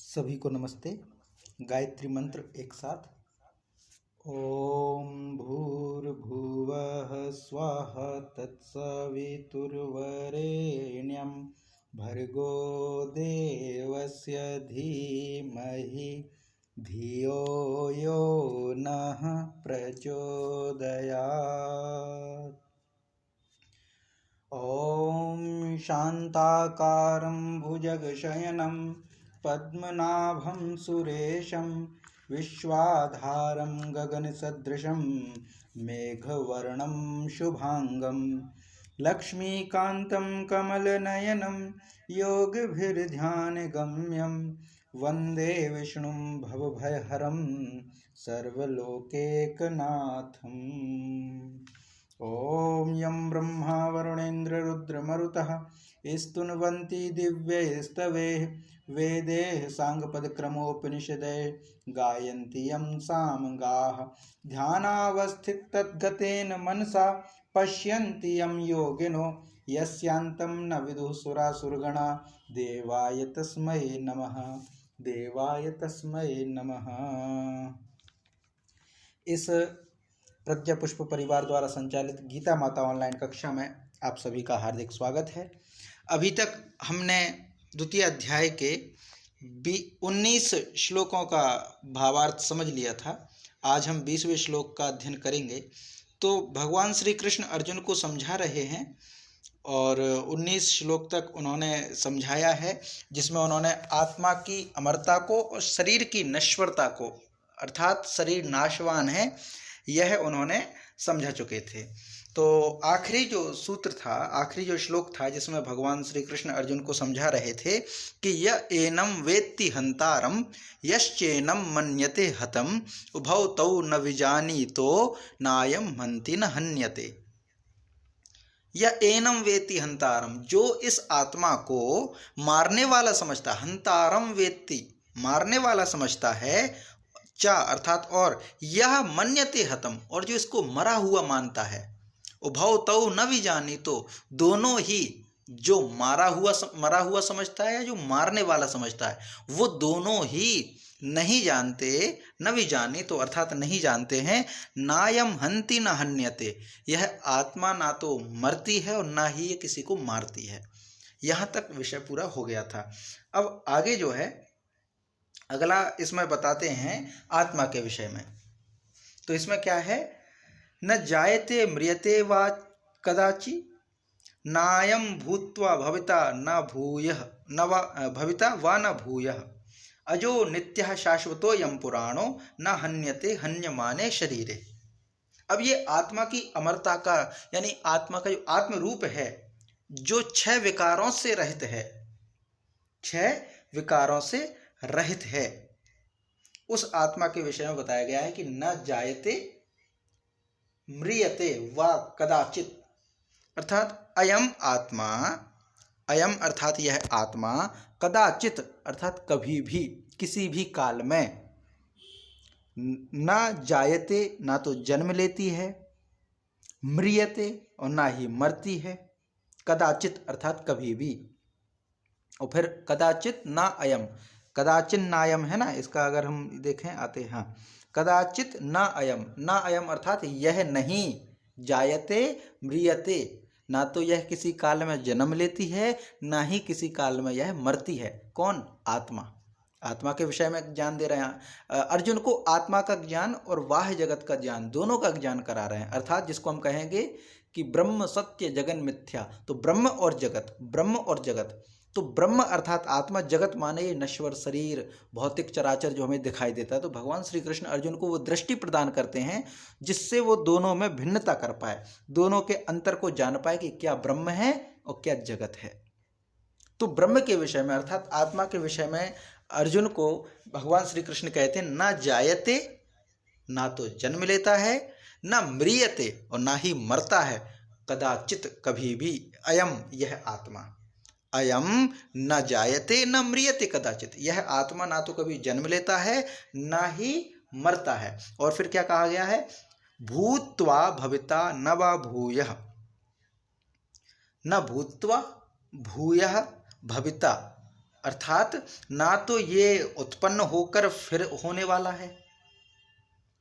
सभी को नमस्ते। गायत्री मंत्र एक साथ। ओम भूर्भुवः स्वाहा तत्सवितुर्वरेण्यं भर्गो देवस्य धीमहि धियो यो नः प्रचोदयात्। ॐ शान्ताकारं भुजगशयनं पद्मनाभं सुरेशं विश्वाधारं गगनसदृशं मेघवर्णं शुभांगं लक्ष्मीकान्तं कमलनयनं योगिभिर्ध्यानगम्यं वन्दे विष्णुं भवभयहरं सर्वलोकैकनाथम्। ॐ यं ब्रह्मा वरुणेन्द्र रुद्रमरुतः स्तुन्वन्ति दिव्यैस्तवैः वेदैः साङ्गपदक्रमोपनिषदैः गायन्ति यं सामगाः ध्यानावस्थिततद्गतेन मनसा पश्यन्ति यं योगिनो यस्यान्तं न विदुः सुरासुरगणा। देवाय तस्मै नमः, देवाय तस्मै नमः। इस प्रज्ञा पुष्प परिवार द्वारा संचालित गीता माता ऑनलाइन कक्षा में आप सभी का हार्दिक स्वागत है। अभी तक हमने द्वितीय अध्याय के 19 श्लोकों का भावार्थ समझ लिया था। आज हम 20वें श्लोक का अध्ययन करेंगे। तो भगवान श्री कृष्ण अर्जुन को समझा रहे हैं और 19 श्लोक तक उन्होंने समझाया है, जिसमें उन्होंने आत्मा की अमरता को और शरीर की नश्वरता को, अर्थात शरीर नाशवान है, यह उन्होंने समझा चुके थे। तो आखिरी जो सूत्र था, आखिरी जो श्लोक था, जिसमें भगवान श्री कृष्ण अर्जुन को समझा रहे थे कि य एनम वेत्ति हंतारम यश्चेनम मन्यते हतम उभौ तौ न विजानीतो नायम हंति न हन्यते। य एनम वेत्ति हंतारम, जो इस आत्मा को मारने वाला समझता, हंतारम वेत्ति मारने वाला समझता है, चा अर्थात और, यह मन्यते हतम और जो इसको मरा हुआ मानता है, उभौ तौ न विजानी तो दोनों ही, जो मरा हुआ समझता है या जो मारने वाला समझता है, वो दोनों ही नहीं जानते, न विजानी तो अर्थात नहीं जानते हैं, नायम हंति न हन्यते, यह आत्मा ना तो मरती है और ना ही ये किसी को मारती है। यहाँ तक विषय पूरा हो गया था। अब आगे जो है अगला इसमें बताते हैं आत्मा के विषय में। तो इसमें क्या है, न जायते म्रियते वा कदाचि नायम भूत्वा भविता न भूयः न वा भविता वा न भूयः अजो नित्यः शाश्वतो यम पुराणो न हन्यते हन्यमाने शरीरे। अब ये आत्मा की अमरता का, यानी आत्मा का जो आत्म रूप है, जो 6 विकारों से रहित है, 6 विकारों से रहित है, उस आत्मा के विषय में बताया गया है कि न जायते म्रियते वा कदाचित, अर्थात अयम आत्मा, अयम अर्थात यह आत्मा, कदाचित अर्थात कभी भी, किसी भी काल में, न जायते ना तो जन्म लेती है, म्रियते और ना ही मरती है, कदाचित अर्थात कभी भी। और फिर कदाचित ना अयम, कदाचिन नायम है ना, इसका अगर हम देखें आते हैं, हाँ, कदाचित ना अयम, ना अयम अर्थात यह नहीं, जायते म्रियते, ना तो यह किसी काल में जन्म लेती है, ना ही किसी काल में यह मरती है। कौन? आत्मा। आत्मा के विषय में ज्ञान दे रहे हैं अर्जुन को, आत्मा का ज्ञान और बाह्य जगत का ज्ञान, दोनों का ज्ञान करा रहे हैं। अर्थात जिसको हम कहेंगे कि ब्रह्म सत्य जगन मिथ्या, तो ब्रह्म और जगत, ब्रह्म और जगत, तो ब्रह्म अर्थात आत्मा, जगत माने ये नश्वर शरीर, भौतिक चराचर जो हमें दिखाई देता है। तो भगवान श्री कृष्ण अर्जुन को वो दृष्टि प्रदान करते हैं जिससे वो दोनों में भिन्नता कर पाए, दोनों के अंतर को जान पाए कि क्या ब्रह्म है और क्या जगत है। तो ब्रह्म के विषय में अर्थात आत्मा के विषय में अर्जुन को भगवान श्री कृष्ण कहते हैं, ना जायते, ना तो जन्म लेता है, ना म्रियते और ना ही मरता है, कदाचित कभी भी, अयम यह आत्मा, अयम न जायते न म्रियते कदाचित, यह आत्मा ना तो कभी जन्म लेता है ना ही मरता है। और फिर क्या कहा गया है, भूत्वा भविता न वा भूयः, न भूत्वा भूयः भविता अर्थात ना तो ये उत्पन्न होकर फिर होने वाला है,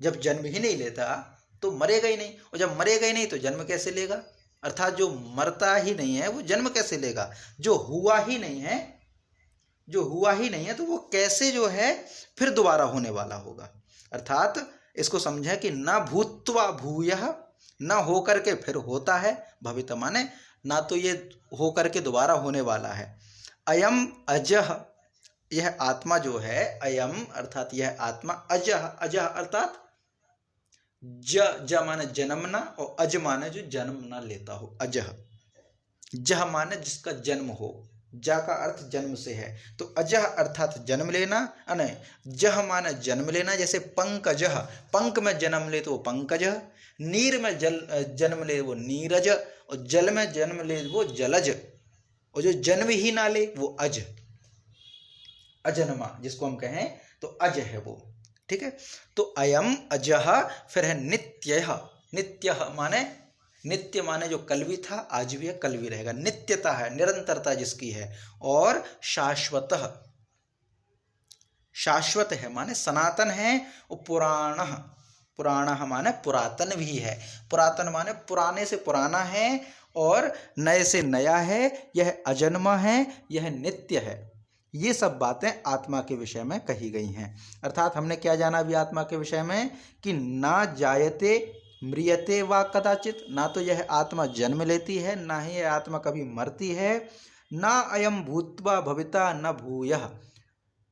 जब जन्म ही नहीं लेता तो मरेगा ही नहीं, और जब मरेगा ही नहीं तो जन्म कैसे लेगा। अर्थात जो मरता ही नहीं है वो जन्म कैसे लेगा, जो हुआ ही नहीं है, जो हुआ ही नहीं है तो वो कैसे जो है फिर दोबारा होने वाला होगा। अर्थात इसको समझे कि न भूत्वा भूयः, न हो करके फिर होता है, भवित माने ना तो ये हो करके दोबारा होने वाला है। अयम अजह, यह आत्मा जो है, अयम अर्थात यह आत्मा, अजह, अजह अर्थात ज माने जन्मना और अज माने जो जन्म ना लेता हो, अजह। जह माने जिसका जन्म हो, जा का अर्थ जन्म से है, तो अजह अर्थात जन्म लेना, नहीं जह माने जन्म लेना। जैसे पंकजह, पंक में जन्म ले तो वो पंकज, नीर में जन्म ले वो नीरज, और जल में जन्म ले वो जलज, और जो जन्म ही ना ले वो अज, अजन्मा जिसको हम कहें तो अज है वो। ठीक है, तो अयम अजह, फिर है नित्यः, नित्यः माने नित्य माने जो कल भी था आज भी है कल भी रहेगा, नित्यता है, निरंतरता जिसकी है। और शाश्वतः, शाश्वत है माने सनातन है। और पुराणः, पुराणः माने पुरातन भी है, पुरातन माने पुराने से पुराना है और नए से नया है, यह अजन्मा है, यह नित्य है। ये सब बातें आत्मा के विषय में कही गई हैं। अर्थात हमने क्या जाना अभी आत्मा के विषय में कि ना जायते म्रियते वा कदाचित, ना तो यह आत्मा जन्म लेती है, ना ही यह आत्मा कभी मरती है। ना अयम भूत्वा भविता न भूयः,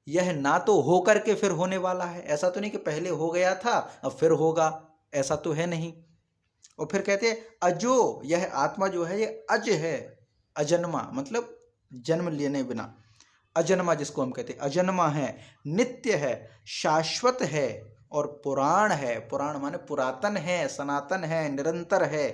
यह ना तो हो करके फिर होने वाला है, ऐसा तो नहीं कि पहले हो गया था अब फिर होगा, ऐसा तो है नहीं। और फिर कहते हैं अजो, यह आत्मा जो है ये अज है, अजन्मा मतलब जन्म लेने बिना, अजन्मा जिसको हम कहते हैं अजन्मा है, नित्य है, शाश्वत है और पुराण है। पुराण माने पुरातन है, सनातन है, निरंतर है,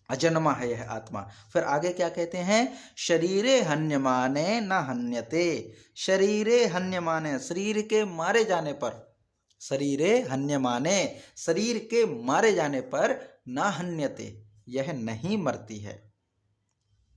अजन्मा है यह आत्मा। फिर आगे क्या कहते हैं, शरीरे हन्यमाने न हन्यते, शरीरे हन्यमाने शरीर के मारे जाने पर, शरीरे हन्यमाने शरीर के मारे जाने पर न हन्यते, यह नहीं मरती है,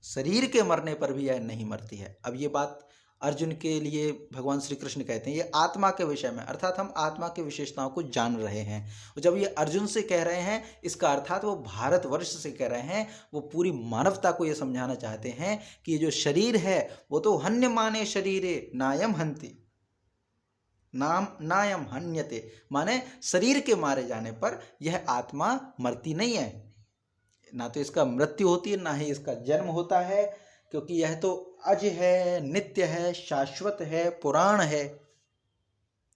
शरीर के मरने पर भी यह नहीं मरती है। अब ये बात अर्जुन के लिए भगवान श्री कृष्ण कहते हैं, ये आत्मा के विषय में, अर्थात हम आत्मा की विशेषताओं को जान रहे हैं। और जब ये अर्जुन से कह रहे हैं, इसका अर्थात वो भारतवर्ष से कह रहे हैं, वो पूरी मानवता को ये समझाना चाहते हैं कि ये जो शरीर है वो तो हन्य माने शरीरे नायम हन्ति, नाम नायम हन्यते माने शरीर के मारे जाने पर यह आत्मा मरती नहीं है, ना तो इसका मृत्यु होती है ना ही इसका जन्म होता है, क्योंकि यह तो अज है, नित्य है, शाश्वत है, पुराण है।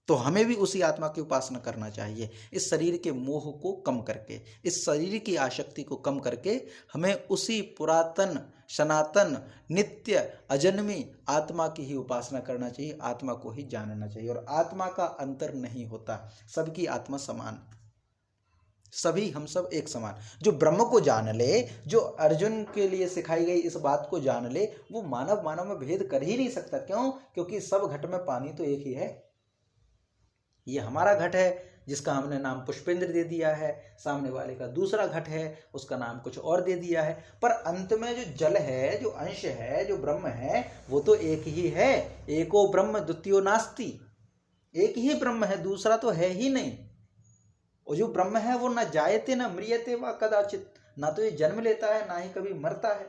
तो हमें भी उसी आत्मा की उपासना करना चाहिए, इस शरीर के मोह को कम करके, इस शरीर की आसक्ति को कम करके हमें उसी पुरातन, सनातन, नित्य, अजन्मी आत्मा की ही उपासना करना चाहिए, आत्मा को ही जानना चाहिए। और आत्मा का अंतर नहीं होता, सबकी आत्मा समान, सभी हम सब एक समान। जो ब्रह्म को जान ले, जो अर्जुन के लिए सिखाई गई इस बात को जान ले, वो मानव मानव में भेद कर ही नहीं सकता। क्यों? क्योंकि सब घट में पानी तो एक ही है। ये हमारा घट है जिसका हमने नाम पुष्पेंद्र दे दिया है, सामने वाले का दूसरा घट है उसका नाम कुछ और दे दिया है, पर अंत में जो जल है, जो अंश है, जो ब्रह्म है, वो तो एक ही है। एको ब्रह्म द्वितीयो नास्ति, एक ही ब्रह्म है, दूसरा तो है ही नहीं। और जो ब्रह्म है वो न जायते न म्रियते व कदाचित, ना तो ये जन्म लेता है ना ही कभी मरता है।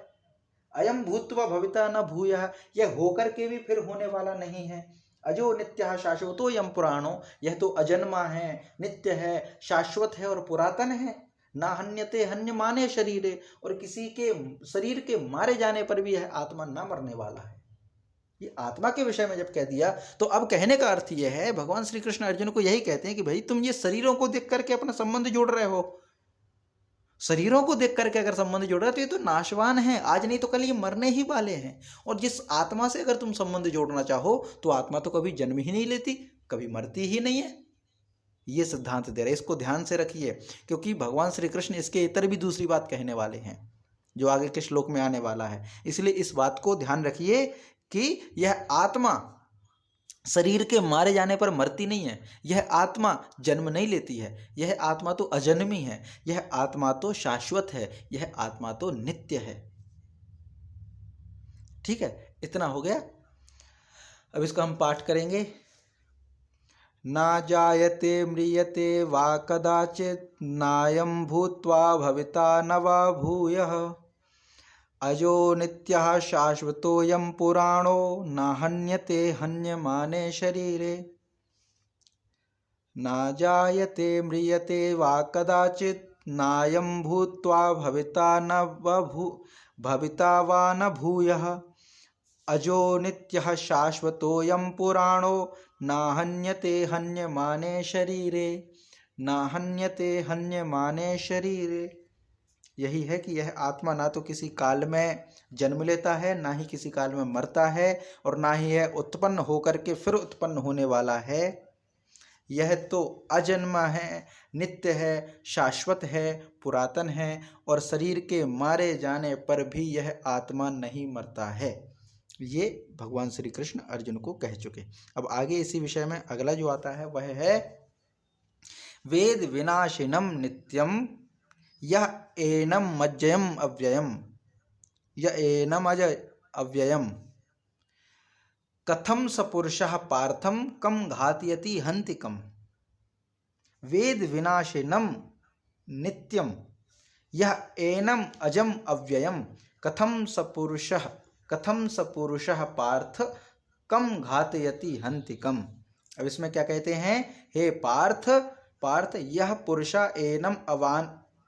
अयम भूत्वा भविता न भूयः, यह होकर के भी फिर होने वाला नहीं है। अजो नित्यः शाश्वतो यम पुराणो, यह तो अजन्मा है, नित्य है, शाश्वत है और पुरातन है। ना हन्यते हन्यमाने शरीरे, और किसी के शरीर के मारे जाने पर भी यह आत्मा न मरने वाला है। ये आत्मा के विषय में जब कह दिया तो अब कहने का अर्थ यह है, भगवान श्री कृष्ण अर्जुन को यही कहते हैं कि भाई तुम ये शरीरों को देख करके अपना संबंध जोड़ रहे हो, शरीरों को देख करके अगर संबंध जोड़ रहे हो तो ये तो नाशवान है, आज नहीं तो कल ये मरने ही वाले हैं। और जिस आत्मा से अगर तुम संबंध जोड़ना चाहो तो आत्मा तो कभी जन्म ही नहीं लेती, कभी मरती ही नहीं है। ये सिद्धांत दे रहे, इसको ध्यान से रखिए, क्योंकि भगवान श्री कृष्ण इसके इतर भी दूसरी बात कहने वाले हैं जो आगे के श्लोक में आने वाला है। इसलिए इस बात को ध्यान रखिए कि यह आत्मा शरीर के मारे जाने पर मरती नहीं है, यह आत्मा जन्म नहीं लेती है, यह आत्मा तो अजन्मी है, यह आत्मा तो शाश्वत है, यह आत्मा तो नित्य है। ठीक है, इतना हो गया। अब इसका हम पाठ करेंगे। ना जायते म्रियते वा कदाचित् नायं भूत्वा भविता न वा भूयः अजो नित्यः शाश्वतोऽयं पुराणो न हन्यते हन्यमाने शरीरे। न जायते म्रियते वा कदाचित् नायं भूत्वा भविता वा न भूयः अजो नित्यः शाश्वतोऽयं पुराणो न हन्यते हन्यमाने शरीरे। न हन्यते हन्यमाने शरीरे। यही है कि यह आत्मा ना तो किसी काल में जन्म लेता है, ना ही किसी काल में मरता है, और ना ही यह उत्पन्न होकर के फिर उत्पन्न होने वाला है। यह तो अजन्मा है, नित्य है, शाश्वत है, पुरातन है, और शरीर के मारे जाने पर भी यह आत्मा नहीं मरता है। ये भगवान श्री कृष्ण अर्जुन को कह चुके। अब आगे इसी विषय में अगला जो आता है वह है वेद विनाशिनम नित्यम यह एनम मज्जयम अव्ययम। यह एनम अज अव्ययम कथम सपुरुषः पार्थम कम घातयति हन्ति कम। वेद विनाशिनम नित्यम यह एनम अजम अव्ययम कथम सपुरुषः पार्थ कम घातयति हन्ति कम। अब इसमें क्या कहते हैं, हे पार्थ यह पुरुषा एनम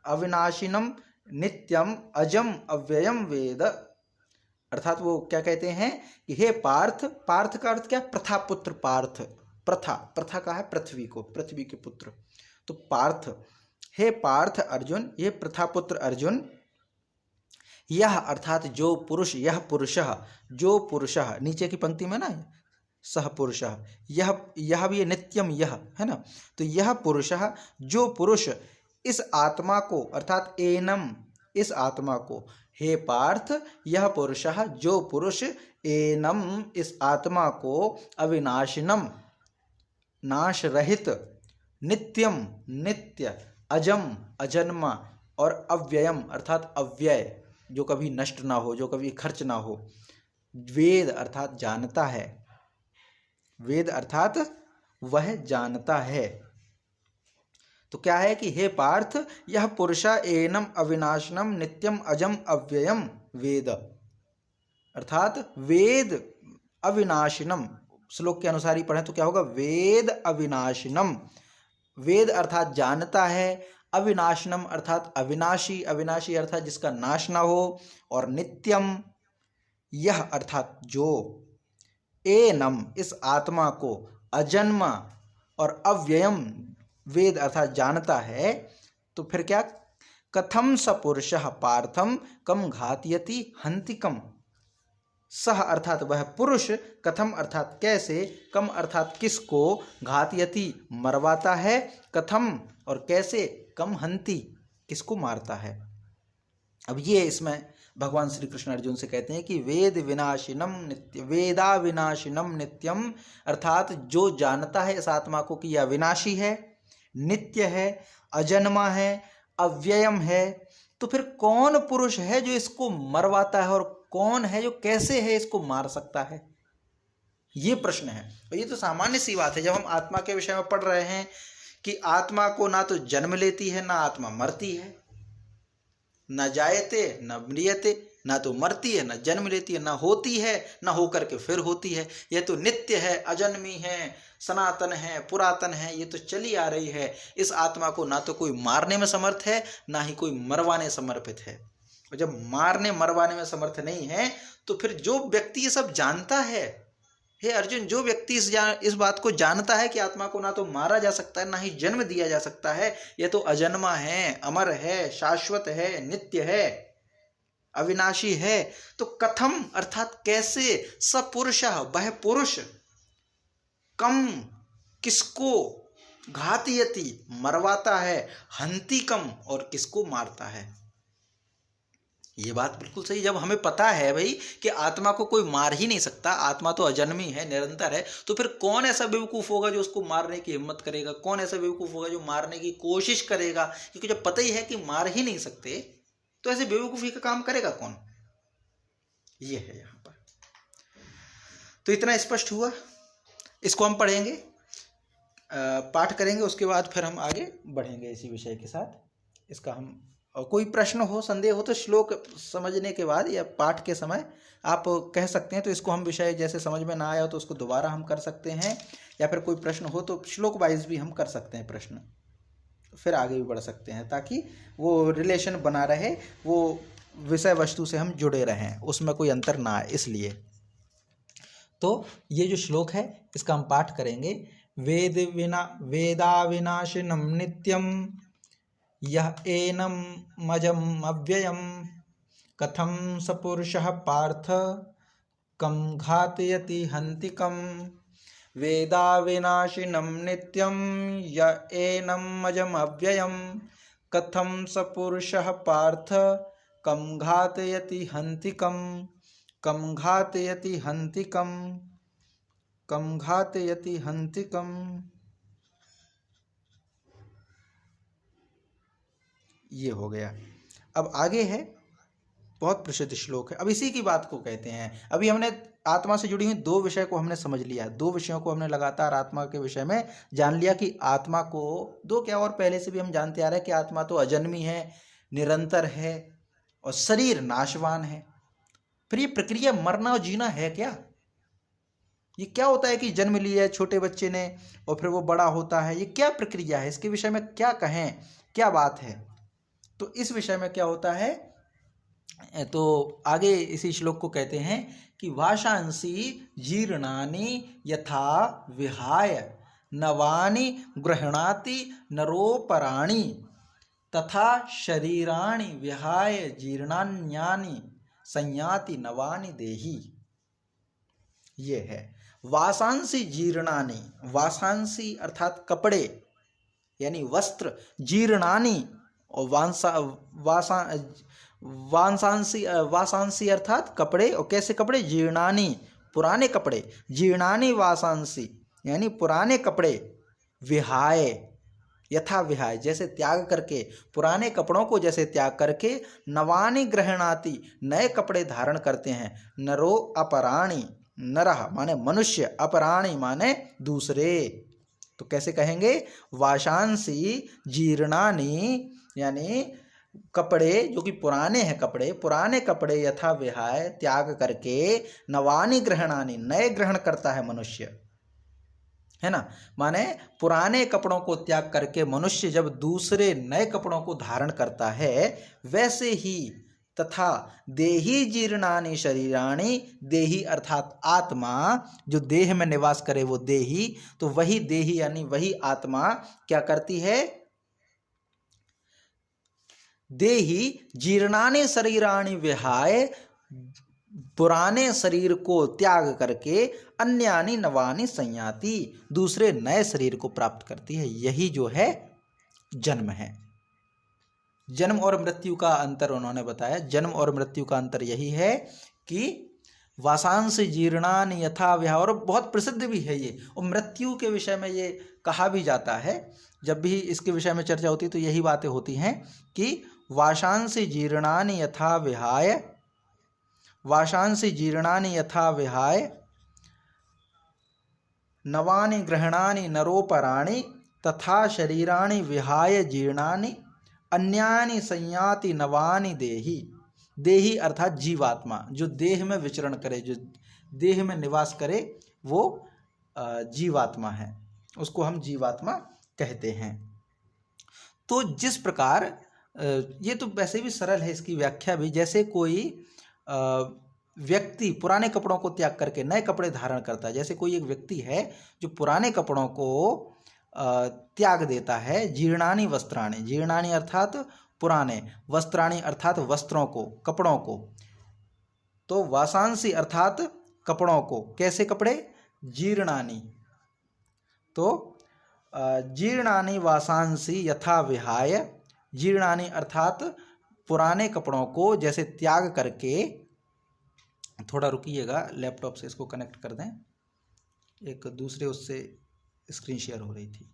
अविनाशिनम नित्यम अजम अव्ययम वेद। अर्थात वो क्या कहते हैं कि हे पार्थ का अर्थ क्या, प्रथा पुत्र पार्थ। प्रथा का है पृथ्वी को, पृथ्वी के पुत्र। तो पार्थ, हे पार्थ अर्जुन, ये प्रथा पुत्र अर्जुन, यह अर्थात जो पुरुष, यह पुरुषः, जो पुरुषः, नीचे की पंक्ति में ना सह पुरुषः, यह भी नित्यम यह है ना, तो यह पुरुषः, जो पुरुष इस आत्मा को, अर्थात एनम, इस आत्मा को, हे पार्थ यह पुरुषः, जो पुरुष एनम, इस आत्मा को, अविनाशिनम, नाश रहित, नित्यम, नित्य, अजम, अजन्मा, और अव्ययम अर्थात अव्यय, जो कभी नष्ट ना हो, जो कभी खर्च ना हो। वेद अर्थात जानता है, वेद अर्थात वह जानता है। तो क्या है कि हे पार्थ यह पुरुषा एनम अविनाशनम नित्यम अजम अव्ययम वेद। अर्थात वेद अविनाशिनम, श्लोक के अनुसार ही पढ़ें तो क्या होगा, वेद अविनाशिनम। वेद अर्थात जानता है, अविनाशनम अर्थात अविनाशी, अविनाशी अर्थात जिसका नाश ना हो, और नित्यम यह अर्थात जो, एनम इस आत्मा को, अजन्मा और अव्ययम वेद अर्थात जानता है। तो फिर क्या, कथम सपुरुषः पार्थम कम घातयति हन्ति कम। सह अर्थात वह पुरुष, कथम अर्थात कैसे, कम अर्थात किसको, घातयति मरवाता है, कथम और कैसे, कम हन्ति किसको मारता है। अब ये इसमें भगवान श्री कृष्ण अर्जुन से कहते हैं कि वेद विनाशिनम नित्य, वेदा विनाशिनम नित्यम, अर्थात जो जानता है इस आत्मा को कि यह विनाशी है, नित्य है, अजन्मा है, अव्ययम है। तो फिर कौन पुरुष है जो इसको मरवाता है, और कौन है जो कैसे है इसको मार सकता है, ये प्रश्न है। और ये तो सामान्य सी बात है, जब हम आत्मा के विषय में पढ़ रहे हैं कि आत्मा को ना तो जन्म लेती है, ना आत्मा मरती है, न जायते न म्रियते, ना तो मरती है, न जन्म लेती है, न होती है, न होकर के फिर होती है। यह तो नित्य है, अजन्मी है, सनातन है, पुरातन है, ये तो चली आ रही है। इस आत्मा को ना तो कोई मारने में समर्थ है, ना ही कोई मरवाने समर्पित है। और जब मारने मरवाने में समर्थ नहीं है, तो फिर जो व्यक्ति ये सब जानता है, हे अर्जुन, जो व्यक्ति इस बात को जानता है कि आत्मा को ना तो मारा जा सकता है, ना ही जन्म दिया जा सकता है, यह तो अजन्मा है, अमर है, शाश्वत है, नित्य है, अविनाशी है, तो कथम अर्थात कैसे, सपुरुषः वह पुरुष, कम किसको, घातयति मरवाता है, हन्ति कम और किसको मारता है। ये बात बिल्कुल सही। जब हमें पता है भाई कि आत्मा को कोई मार ही नहीं सकता, आत्मा तो अजन्मी है, निरंतर है, तो फिर कौन ऐसा बेवकूफ़ होगा जो उसको मारने की हिम्मत करेगा, कौन ऐसा बेवकूफ़ होगा जो मारने की कोशिश करेगा। क्योंकि जब पता ही है कि मार ही नहीं सकते, तो ऐसे बेवकूफ़ी का काम करेगा कौन। ये है यहाँ पर। तो इतना स्पष्ट हुआ। इसको हम पढ़ेंगे, पाठ करेंगे, उसके बाद फिर हम आगे बढ़ेंगे इसी विषय के साथ। इसका हम, और कोई प्रश्न हो, संदेह हो तो श्लोक समझने के बाद या पाठ के समय आप कह सकते हैं। तो इसको हम विषय जैसे समझ में ना आया तो उसको दोबारा हम कर सकते हैं, या फिर कोई प्रश्न हो तो श्लोक वाइज भी हम कर सकते हैं प्रश्न, फिर आगे भी बढ़ सकते हैं, ताकि वो रिलेशन बना रहे, वो विषय वस्तु से हम जुड़े रहें, उसमें कोई अंतर ना आए, इसलिए। तो ये जो श्लोक है इसका हम पाठ करेंगे। वेदा विनाशिनम नित्यम यह एनम मजम अव्ययम कथम सपुरुषः पार्थ कम घातयति हन्तिकम। वेदा विनाशिनम नित्यम य एनम मजम अव्ययम कथम सपुरुषः पार्थ कम घातयति हन्तिकम। कम घातयति हन्तिकम, कम घातयति हन्तिकम। ये हो गया। अब आगे है, बहुत प्रसिद्ध श्लोक है। अब इसी की बात को कहते हैं, अभी हमने आत्मा से जुड़ी हुई दो विषय को हमने समझ लिया, दो विषयों को हमने लगातार आत्मा के विषय में जान लिया कि आत्मा को, दो क्या और पहले से भी हम जानते आ रहे हैं कि आत्मा तो अजन्मी है, निरंतर है, और शरीर नाशवान है। फिर ये प्रक्रिया मरना और जीना है क्या? ये क्या होता है कि जन्म लिया छोटे बच्चे ने और फिर वो बड़ा होता है, ये क्या प्रक्रिया है? इसके विषय में क्या कहें, क्या बात है? तो इस विषय में क्या होता है, तो आगे इसी श्लोक को कहते हैं कि वाशांसी जीर्णानि यथा विहाय नवानि गृह्णाति नरोपराणि तथा शरीराणि विहाय जीर्णान्यानि संयाति नवानि देहि। ये है वासांसी जीर्णानि, वासांसी अर्थात कपड़े यानी वस्त्र, जीर्णानि और वासांसी अर्थात कपड़े, और कैसे कपड़े? जीर्णानि, पुराने कपड़े, जीर्णानि वासांसी यानी पुराने कपड़े, विहाय यथा विहाय जैसे त्याग करके, पुराने कपड़ों को जैसे त्याग करके, नवानि गृह्णाति नए कपड़े धारण करते हैं, नरो अपराणि, नरह माने मनुष्य, अपराणि माने दूसरे। तो कैसे कहेंगे? वाशांसी जीर्णानि यानी कपड़े जो कि पुराने हैं, कपड़े, पुराने कपड़े यथा विहाय त्याग करके, नवानि गृह्णानि नए ग्रहण करता है मनुष्य, है ना। माने पुराने कपड़ों को त्याग करके मनुष्य जब दूसरे नए कपड़ों को धारण करता है, वैसे ही तथा देही जीर्णानि शरीराणि, देही अर्थात आत्मा, जो देह में निवास करे वो देही, तो वही देही यानी वही आत्मा क्या करती है? देही जीर्णानि शरीराणि विहाय, पुराने शरीर को त्याग करके, अन्यानि नवानि संयाति दूसरे नए शरीर को प्राप्त करती है। यही जो है जन्म है। जन्म और मृत्यु का अंतर उन्होंने बताया। जन्म और मृत्यु का अंतर यही है कि वासांस जीर्णानि यथा विहाय, और बहुत प्रसिद्ध भी है ये, और मृत्यु के विषय में ये कहा भी जाता है। जब भी इसके विषय में चर्चा होती है तो यही बातें होती हैं कि वाशांसि जीर्णानि यथा विहाय, वाशांसि जीर्णानि यथा विहाय नवानि गृह्णानि नरोपराणि तथा शरीराणि विहाय जीर्णानि अन्यानि संयाति नवानि देहि। देहि अर्थात जीवात्मा, जो देह में विचरण करे, जो देह में निवास करे, वो जीवात्मा है, उसको हम जीवात्मा कहते हैं। तो जिस प्रकार ये तो वैसे भी सरल है इसकी व्याख्या भी, जैसे कोई व्यक्ति पुराने कपड़ों को त्याग करके नए कपड़े धारण करता है, जैसे कोई एक व्यक्ति है जो पुराने कपड़ों को त्याग देता है। जीर्णानि वस्त्राणि, जीर्णानि अर्थात पुराने, वस्त्राणि अर्थात वस्त्रों को, कपड़ों को। तो वासांसी अर्थात कपड़ों को, कैसे कपड़े? जीर्णानि। तो जीर्णानि वासांसी यथा विहाय, जीर्णानि अर्थात पुराने कपड़ों को जैसे त्याग करके, थोड़ा रुकिएगा, लैपटॉप से इसको कनेक्ट कर दें, एक दूसरे उससे स्क्रीन शेयर हो रही थी।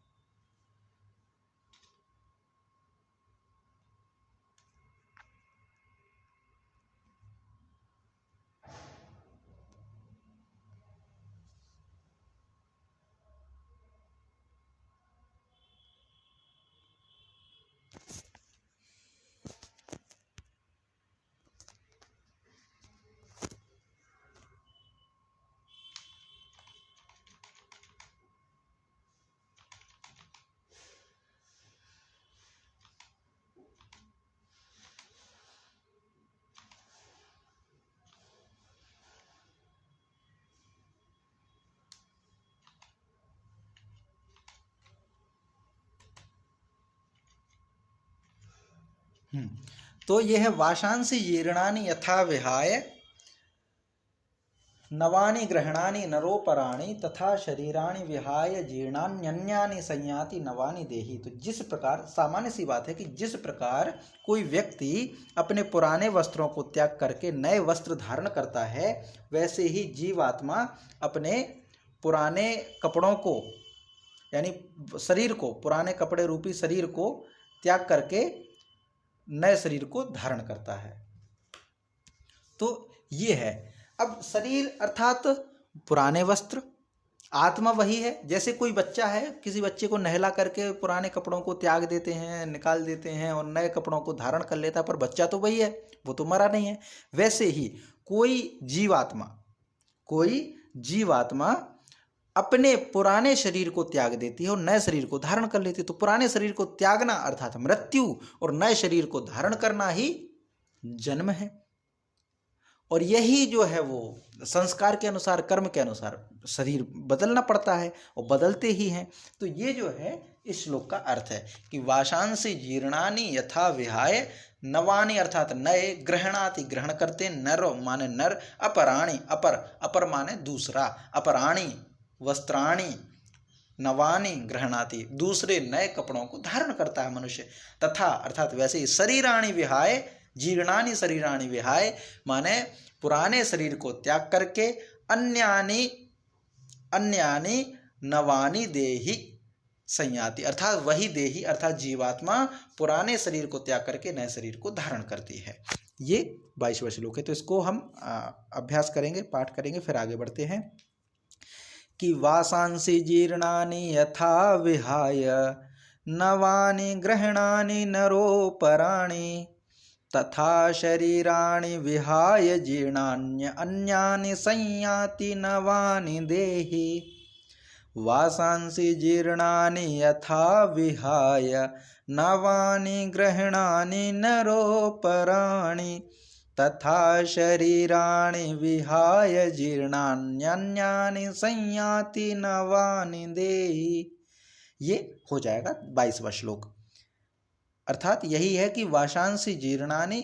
तो यह है वाशांसी जीर्णानि यथा विहाय नवानि ग्रहणानि नरोपराणि तथा शरीराणि विहाय जीर्णान्यन्यानि संयाति नवानि देहि। तो जिस प्रकार, सामान्य सी बात है कि जिस प्रकार कोई व्यक्ति अपने पुराने वस्त्रों को त्याग करके नए वस्त्र धारण करता है, वैसे ही जीवात्मा अपने पुराने कपड़ों को, यानी शरीर को, पुराने कपड़े रूपी शरीर को त्याग करके नए शरीर को धारण करता है। तो ये है। अब शरीर अर्थात पुराने वस्त्र, आत्मा वही है। जैसे कोई बच्चा है, किसी बच्चे को नहला करके पुराने कपड़ों को त्याग देते हैं, निकाल देते हैं और नए कपड़ों को धारण कर लेता है, पर बच्चा तो वही है, वो तो मरा नहीं है। वैसे ही कोई जीवात्मा अपने पुराने शरीर को त्याग देती है और नए शरीर को धारण कर लेती है। तो पुराने शरीर को त्यागना अर्थात मृत्यु, और नए शरीर को धारण करना ही जन्म है। और यही जो है वो संस्कार के अनुसार, कर्म के अनुसार शरीर बदलना पड़ता है और बदलते ही हैं। तो ये जो है इस श्लोक का अर्थ है कि वाशांसी जीर्णानि यथा विहाय नवानि अर्थात नए, ग्रहणाति ग्रहण करते, नर माने नर, अपराणि अपर माने दूसरा, अपराणि वस्त्राणि, नवानि ग्रहणाति दूसरे नए कपड़ों को धारण करता है मनुष्य। तथा अर्थात वैसे ही शरीराणि विहाय, जीर्णानि शरीराणि विहाय माने पुराने शरीर को त्याग करके अन्यानि नवानि देहि संयाति, अर्थात वही देही अर्थात जीवात्मा पुराने शरीर को त्याग करके नए शरीर को धारण करती है। ये 22वां श्लोक है। तो इसको हम अभ्यास करेंगे, पाठ करेंगे, फिर आगे बढ़ते हैं कि वासांसि जीर्णानि यथा विहाय नवानि ग्रहणानि नरोपराणि तथा शरीराणि विहाय जीर्णान्य अन्यानि संयाति नवानि देहि। वासांसि जीर्णानि यथा विहाय नवानि ग्रहणानि नरोपराणि तथा शरीराणि विहाय जीर्णान्यानि संयाति नवानि देहि। ये हो जाएगा 22वां श्लोक। अर्थात यही है कि वाशांसी जीर्णानि,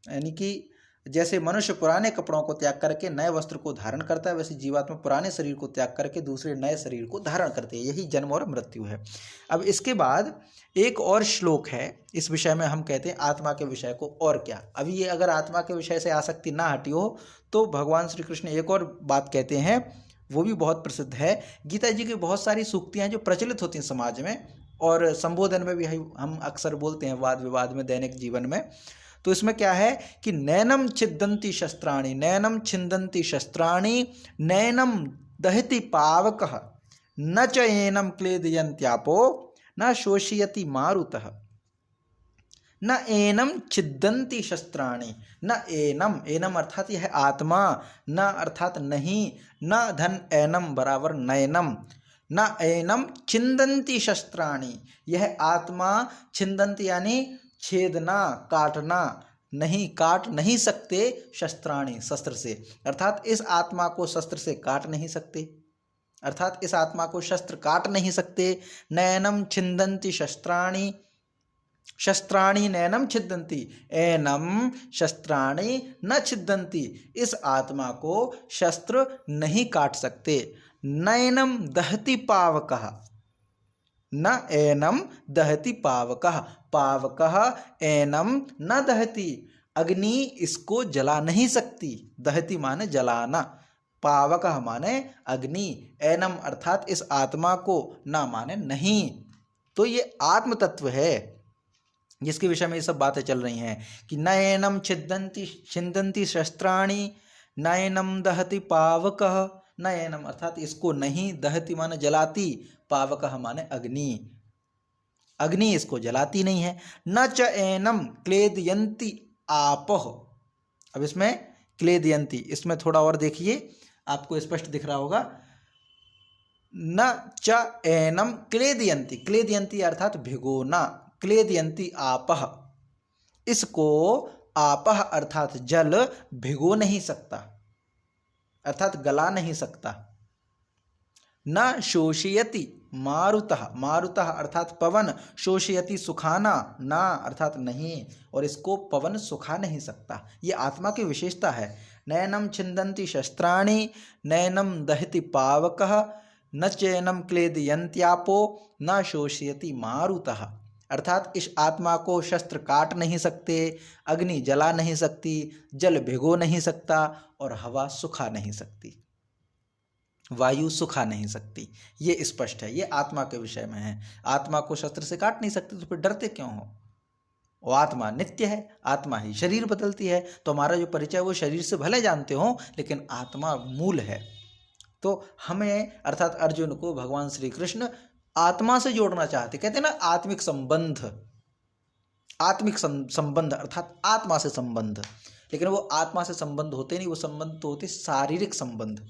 यानी कि जैसे मनुष्य पुराने कपड़ों को त्याग करके नए वस्त्र को धारण करता है, वैसे जीवात्मा पुराने शरीर को त्याग करके दूसरे नए शरीर को धारण करते हैं। यही जन्म और मृत्यु है। अब इसके बाद एक और श्लोक है, इस विषय में हम कहते हैं आत्मा के विषय को और क्या। अभी ये अगर आत्मा के विषय से आसक्ति ना हटी हो तो भगवान श्री कृष्ण एक और बात कहते हैं, वो भी बहुत प्रसिद्ध है। गीता जी की बहुत सारी सूक्तियाँ जो प्रचलित होती हैं समाज में और संबोधन में भी हम अक्सर बोलते हैं, वाद विवाद में, दैनिक जीवन में। तो इसमें क्या है कि नैनम छिद्दन्ति शस्त्राणि, नैनम छिन्दन्ति शस्त्राणि, नैनम दहति पावकः, न च एनम क्लेदयन्त्यापो, न शोषयति मारुतः, न एनम छिद्दन्ति शस्त्राणि, न एनम, एनम अर्थात यह आत्मा, न अर्थात नहीं, न धन एनम बराबर नैनम, न एनम छिन्दन्ति शस्त्राणि, यह आत्मा छिन्दन्ति यानी छेदना, काटना नहीं, काट नहीं सकते, शस्त्राणि शस्त्र से, अर्थात इस आत्मा को शस्त्र से काट नहीं सकते, अर्थात इस आत्मा को शस्त्र काट नहीं सकते। नैनम छिन्दन्ति शस्त्राणि, शस्त्राणि नैनम छिद्दन्ति, एनम शस्त्राणि न छिद्दन्ति, इस आत्मा को शस्त्र नहीं काट सकते। नैनम दहति पावकः, न एनम दहति पावकः, पावकः एनम न दहति, अग्नि इसको जला नहीं सकती। दहति माने जलाना, पावकः माने अग्नि, एनम अर्थात इस आत्मा को, न माने नहीं। तो ये आत्म तत्व है जिसके विषय में ये सब बातें चल रही हैं कि न एनम छिन्दन्ति शस्त्राणि, न एनम दहति पावकः, न एनम अर्थात इसको नहीं, दहति माने जलाती, पावकः माने अग्नि, अग्नि इसको जलाती नहीं है। न च एनम क्लेदयन्ति आपः, अब इसमें क्लेदयन्ति, इसमें थोड़ा और देखिए, आपको स्पष्ट दिख रहा होगा। न च एनम क्लेदयन्ति, क्लेदयन्ति अर्थात भिगोना, क्लेदयन्ति आपः, इसको आपः अर्थात जल भिगो नहीं सकता, अर्थात गला नहीं सकता। न शोषयति मारुतः, मारुतः अर्थात पवन, शोषयति सुखाना, ना अर्थात नहीं, और इसको पवन सुखा नहीं सकता। ये आत्मा की विशेषता है। नैनम छिन्दन्ति शस्त्राणि, नैनम दहति पावकः, न चैनम क्लेदयन्त्यापो, न शोषयति मारुतः। अर्थात इस आत्मा को शस्त्र काट नहीं सकते, अग्नि जला नहीं सकती, जल भिगो नहीं सकता, और हवा सुखा नहीं सकती, वायु सुखा नहीं सकती। ये स्पष्ट है, ये आत्मा के विषय में है। आत्मा को शस्त्र से काट नहीं सकते तो फिर डरते क्यों हो? वो आत्मा नित्य है, आत्मा ही शरीर बदलती है। तो हमारा जो परिचय वो शरीर से भले जानते हो, लेकिन आत्मा मूल है। तो हमें अर्थात अर्जुन को भगवान श्री कृष्ण आत्मा से जोड़ना चाहते। कहते हैं ना आत्मिक संबंध, आत्मिक संबंध अर्थात आत्मा से संबंध। लेकिन वो आत्मा से संबंध होते नहीं, वो संबंध तो होते शारीरिक संबंध।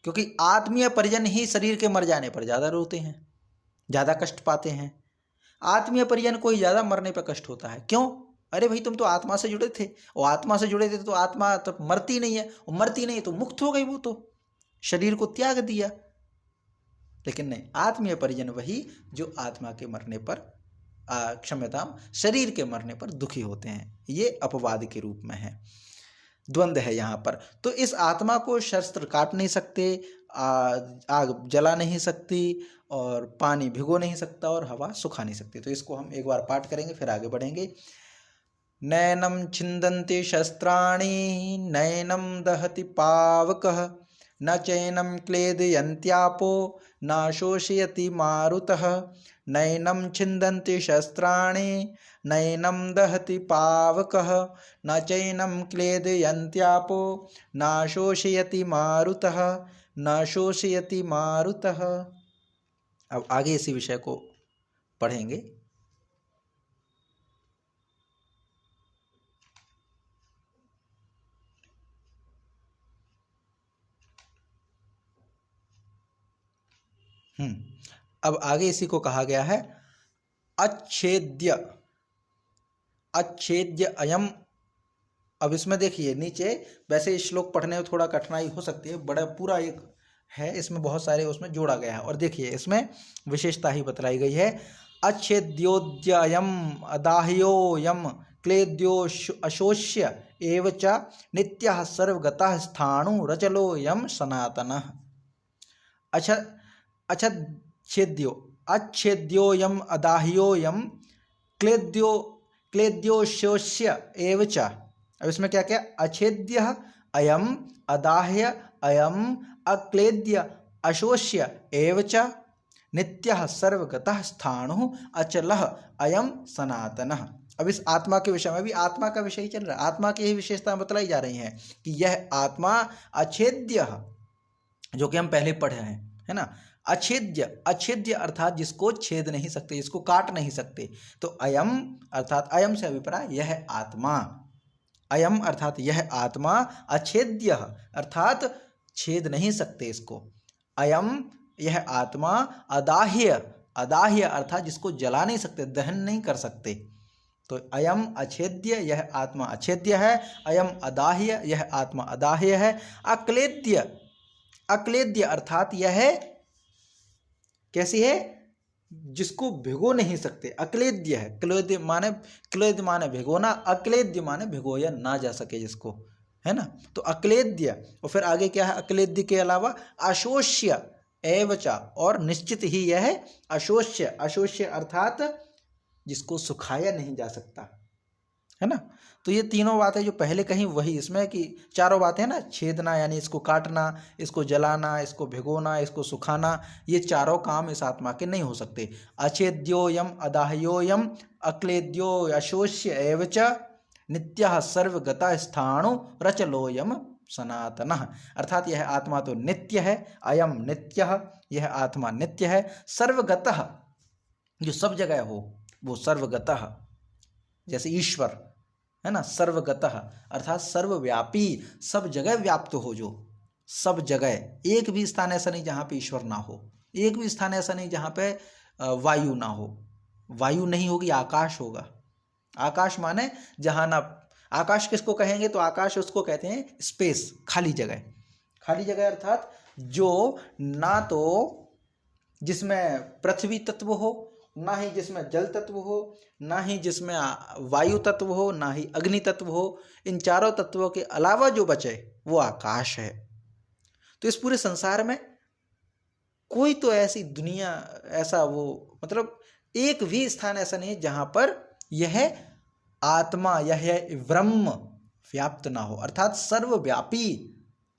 क्योंकि आत्मीय परिजन ही शरीर के मर जाने पर ज़्यादा रोते हैं, ज़्यादा कष्ट पाते हैं। आत्मीय परिजन को ही ज़्यादा मरने पर कष्ट होता है। क्यों? अरे भाई तुम तो आत्मा से जुड़े थे, और आत्मा से जुड़े थे तो आत्मा तो मरती नहीं है, और मरती नहीं तो मुक्त हो गई, वो तो शरीर को त्याग दिया। लेकिन नहीं, आत्मीय परिजन वही जो आत्मा के मरने पर, क्षम्यताम, शरीर के मरने पर दुखी होते हैं। ये अपवाद के रूप में है, द्वंद्व है यहाँ पर। तो इस आत्मा को शस्त्र काट नहीं सकते, आग जला नहीं सकती, और पानी भिगो नहीं सकता, और हवा सुखा नहीं सकती। तो इसको हम एक बार पाठ करेंगे, फिर आगे बढ़ेंगे। नैनम छिन्दन्ति शस्त्राणि, नैनम दहति पावकः, न चैनम क्लेदयन्त्यापो, न शोषयति मारुतः। नैनम छिन्दन्ति शस्त्राणि, नैनम दहति पावकः, न चैनम क्लेदयन्त्यापो, न शोषयति मारुतः, न शोषयति मारुतः। अब आगे इसी विषय को पढ़ेंगे। अब आगे इसी को कहा गया है अच्छेद्य, अच्छेद्य अयम। अब इसमें देखिए नीचे, वैसे श्लोक पढ़ने में थोड़ा कठिनाई हो सकती है, बड़ा पूरा एक है, इसमें बहुत सारे उसमें जोड़ा गया है। और देखिए इसमें विशेषता ही बतलाई गई है। अच्छेद्योद्ययम अदाह्योयम क्लेद्यो अशोष्य एव च नित्यः सर्वगतः स्थाणु रचलोयम सनातनः। अच्छा, अच्छेद्यो, अच्छेद्योयम अदाह्योयम क्लेद्योशोष्य एव च। अब इसमें क्या क्या? अछेद्य अयम, अदाह्य अयम, अक्लेद्य अशोष्य एव च, नित्यः सर्वगतः स्थाणुः अचलः अयम सनातनः। अब इस आत्मा के विषय में भी आत्मा का विषय चल रहा है, आत्मा की ही विशेषता बतलाई जा रही है कि यह आत्मा अछेद्य, जो कि हम पहले पढ़े हैं, है ना। अछेद्य, अछेद्य अर्थात जिसको छेद नहीं सकते, जिसको काट नहीं सकते। तो अयम अर्थात अयम से अभिप्राय यह आत्मा, अयम अर्थात यह आत्मा, अछेद्य अर्थात छेद नहीं सकते इसको, अयम यह आत्मा, अदाह्य, अदाह्य अर्थात जिसको जला नहीं सकते, दहन नहीं कर सकते। तो अयम अछेद्य, यह आत्मा अछेद्य है। अयम अदाह्य, यह आत्मा अदाह्य है। अक्लेद्य, अक्लेद्य अर्थात यह कैसी है? जिसको भिगो नहीं सकते, अक्लेद्य है। क्लेद्य माने, क्लेद्य माने भिगोना, अक्लेद्य माने भिगोया ना जा सके जिसको, है ना। तो अक्लेद्य, और फिर आगे क्या है? अक्लेद्य के अलावा अशोष्य एवचा, और निश्चित ही यह है अशोष्य, अशोष्य अर्थात जिसको सुखाया नहीं जा सकता, है ना। तो ये तीनों बातें जो पहले कहीं वही इसमें कि चारों बातें ना, छेदना यानी इसको काटना, इसको जलाना, इसको भिगोना, इसको सुखाना, ये चारों काम इस आत्मा के नहीं हो सकते। अछेद्योयम अदाह्योयम अक्लेद्यो अशोष्य एव च नित्यः सर्वगतः स्थाणु रचलोयम सनातनः। अर्थात यह आत्मा तो नित्य है, अयम नित्यः, यह आत्मा नित्य है। सर्वगतः, जो सब जगह हो, वो सर्वगतः, जैसे ईश्वर है ना, सर्वगतः अर्थात सर्वव्यापी, सब जगह व्याप्त हो, जो सब जगह। एक भी स्थान ऐसा नहीं जहाँ पे ईश्वर ना हो, एक भी स्थान ऐसा नहीं जहाँ पे वायु ना हो। वायु नहीं होगी, आकाश होगा। आकाश माने जहाँ ना, आकाश किसको कहेंगे? तो आकाश उसको कहते हैं स्पेस, खाली जगह। खाली जगह अर्थात जो ना तो जिसमें पृथ्वी तत्व हो, ना ही जिसमें जल तत्व हो, ना ही जिसमें वायु तत्व हो, ना ही अग्नि तत्व हो। इन चारों तत्वों के अलावा जो बचे वो आकाश है। तो इस पूरे संसार में कोई तो ऐसी दुनिया, ऐसा वो मतलब एक भी स्थान ऐसा नहीं जहां पर यह आत्मा, यह ब्रह्म व्याप्त ना हो, अर्थात सर्वव्यापी।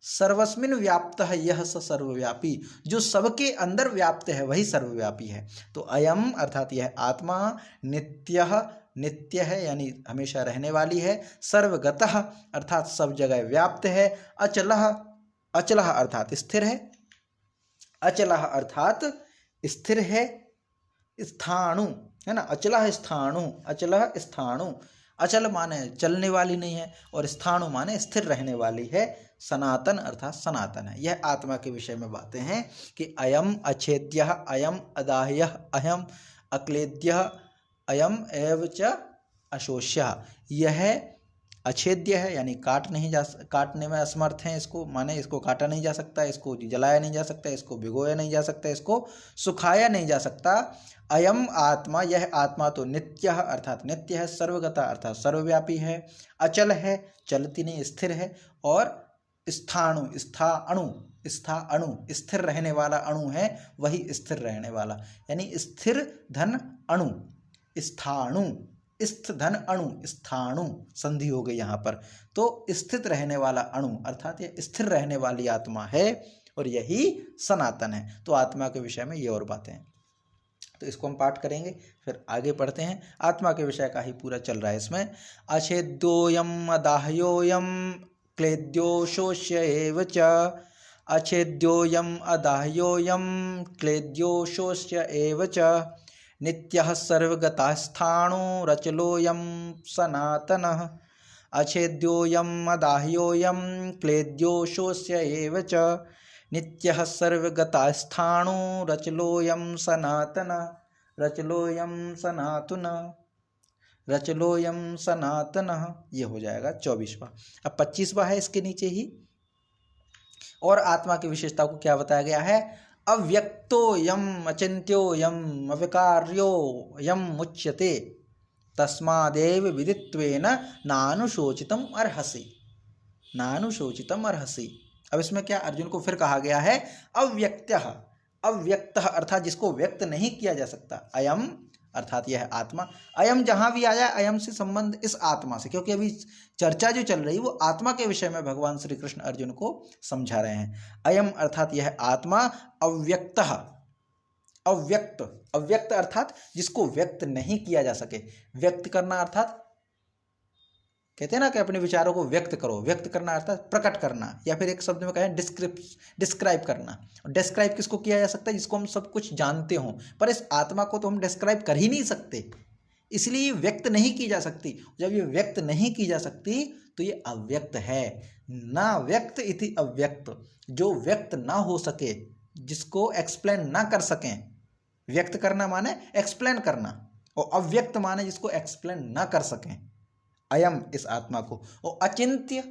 सर्वस्मिन व्याप्तः यह स सर्वव्यापी, जो सबके अंदर व्याप्त है वही सर्वव्यापी है। तो अयम अर्थात यह आत्मा नित्यः, नित्य है यानी हमेशा रहने वाली है। सर्वगतः अर्थात सब जगह व्याप्त है। अचलः, अचलः अर्थात स्थिर है। अचलः अर्थात स्थिर है। स्थाणु है ना, अचलः स्थाणु, अचलः स्थाणु। अचल माने चलने वाली नहीं है और स्थाणु माने स्थिर रहने वाली है। सनातन अर्थात सनातन है। यह आत्मा के विषय में बातें हैं कि अयम अछेद्यः, अयम अदाह्यः, अयम अक्लेद्यः, अयम एव च अशोष्यः। यह अछेद्य है यानी काटने में असमर्थ हैं। इसको माने इसको काटा नहीं जा सकता, इसको जलाया नहीं जा सकता, इसको भिगोया नहीं जा सकता, इसको सुखाया नहीं जा सकता। अयम आत्मा, यह आत्मा तो नित्य अर्थात नित्य है। सर्वगता अर्थात सर्वव्यापी है। अचल है, चलती नहीं, स्थिर है। और स्थाणु, स्था अणु स्थिर रहने वाला अणु है, वही स्थिर रहने वाला यानी स्थिर धन अणु, स्थाणु, स्थ धन अणु, स्थाणु संधि हो गई यहाँ पर। तो स्थित रहने वाला अणु अर्थात यह स्थिर रहने वाली आत्मा है और यही सनातन है। तो आत्मा के विषय में ये और बातें हैं, तो इसको हम पाठ करेंगे, फिर आगे पढ़ते हैं। आत्मा के विषय का ही पूरा चल रहा है इसमें। अछेद्योयम अदाह्योयम क्लेद्यो शोष्य एव च, अछेद्योयम अदाह्योयम क्लेद्यो शोष्य एव च, नित्यः सर्वगतः रचलोऽयं सनातनः, अछेद्योऽयं अदाह्योऽयं क्लेद्यो शोष्य एव च, नित्यः सर्वगतः रचलोऽयं सनातनः, रचलोऽयं सनातनः, रचलोऽयं सनातनः। ये हो जाएगा 24वां। अब 25वां है इसके नीचे ही। और आत्मा की विशेषता को क्या बताया गया है? अव्यक्तोऽयं अचिन्त्योऽयं अविकार्योऽयं मुच्यते, तस्मादेव विदित्वेन नानुशोचितम् अर्हसि, नानुशोचितम् अर्हसि। अब इसमें क्या अर्जुन को फिर कहा गया है? अव्यक्तः, अव्यक्तः अर्थात जिसको व्यक्त नहीं किया जा सकता। अयम अर्थात यह आत्मा। अयम जहां भी आया, अयम से संबंध इस आत्मा से, क्योंकि अभी चर्चा जो चल रही है वो आत्मा के विषय में भगवान श्री कृष्ण अर्जुन को समझा रहे हैं। अयम अर्थात यह आत्मा अव्यक्तः, अव्यक्त, अव्यक्त अर्थात जिसको व्यक्त नहीं किया जा सके। व्यक्त करना अर्थात कहते हैं ना कि अपने विचारों को व्यक्त करो। व्यक्त करना अर्थात प्रकट करना, या फिर एक शब्द में कहें डिस्क्राइब करना। डिस्क्राइब किसको किया जा सकता है? जिसको हम सब कुछ जानते हों, पर इस आत्मा को तो हम डिस्क्राइब कर ही नहीं सकते, इसलिए व्यक्त नहीं की जा सकती। जब ये व्यक्त नहीं की जा सकती तो ये अव्यक्त है। ना व्यक्त इति अव्यक्त, जो व्यक्त ना हो सके, जिसको एक्सप्लेन ना कर सकें। व्यक्त करना माने एक्सप्लेन करना, और अव्यक्त माने जिसको एक्सप्लेन ना कर सकें। अयम इस आत्मा को। और अचिंत्य,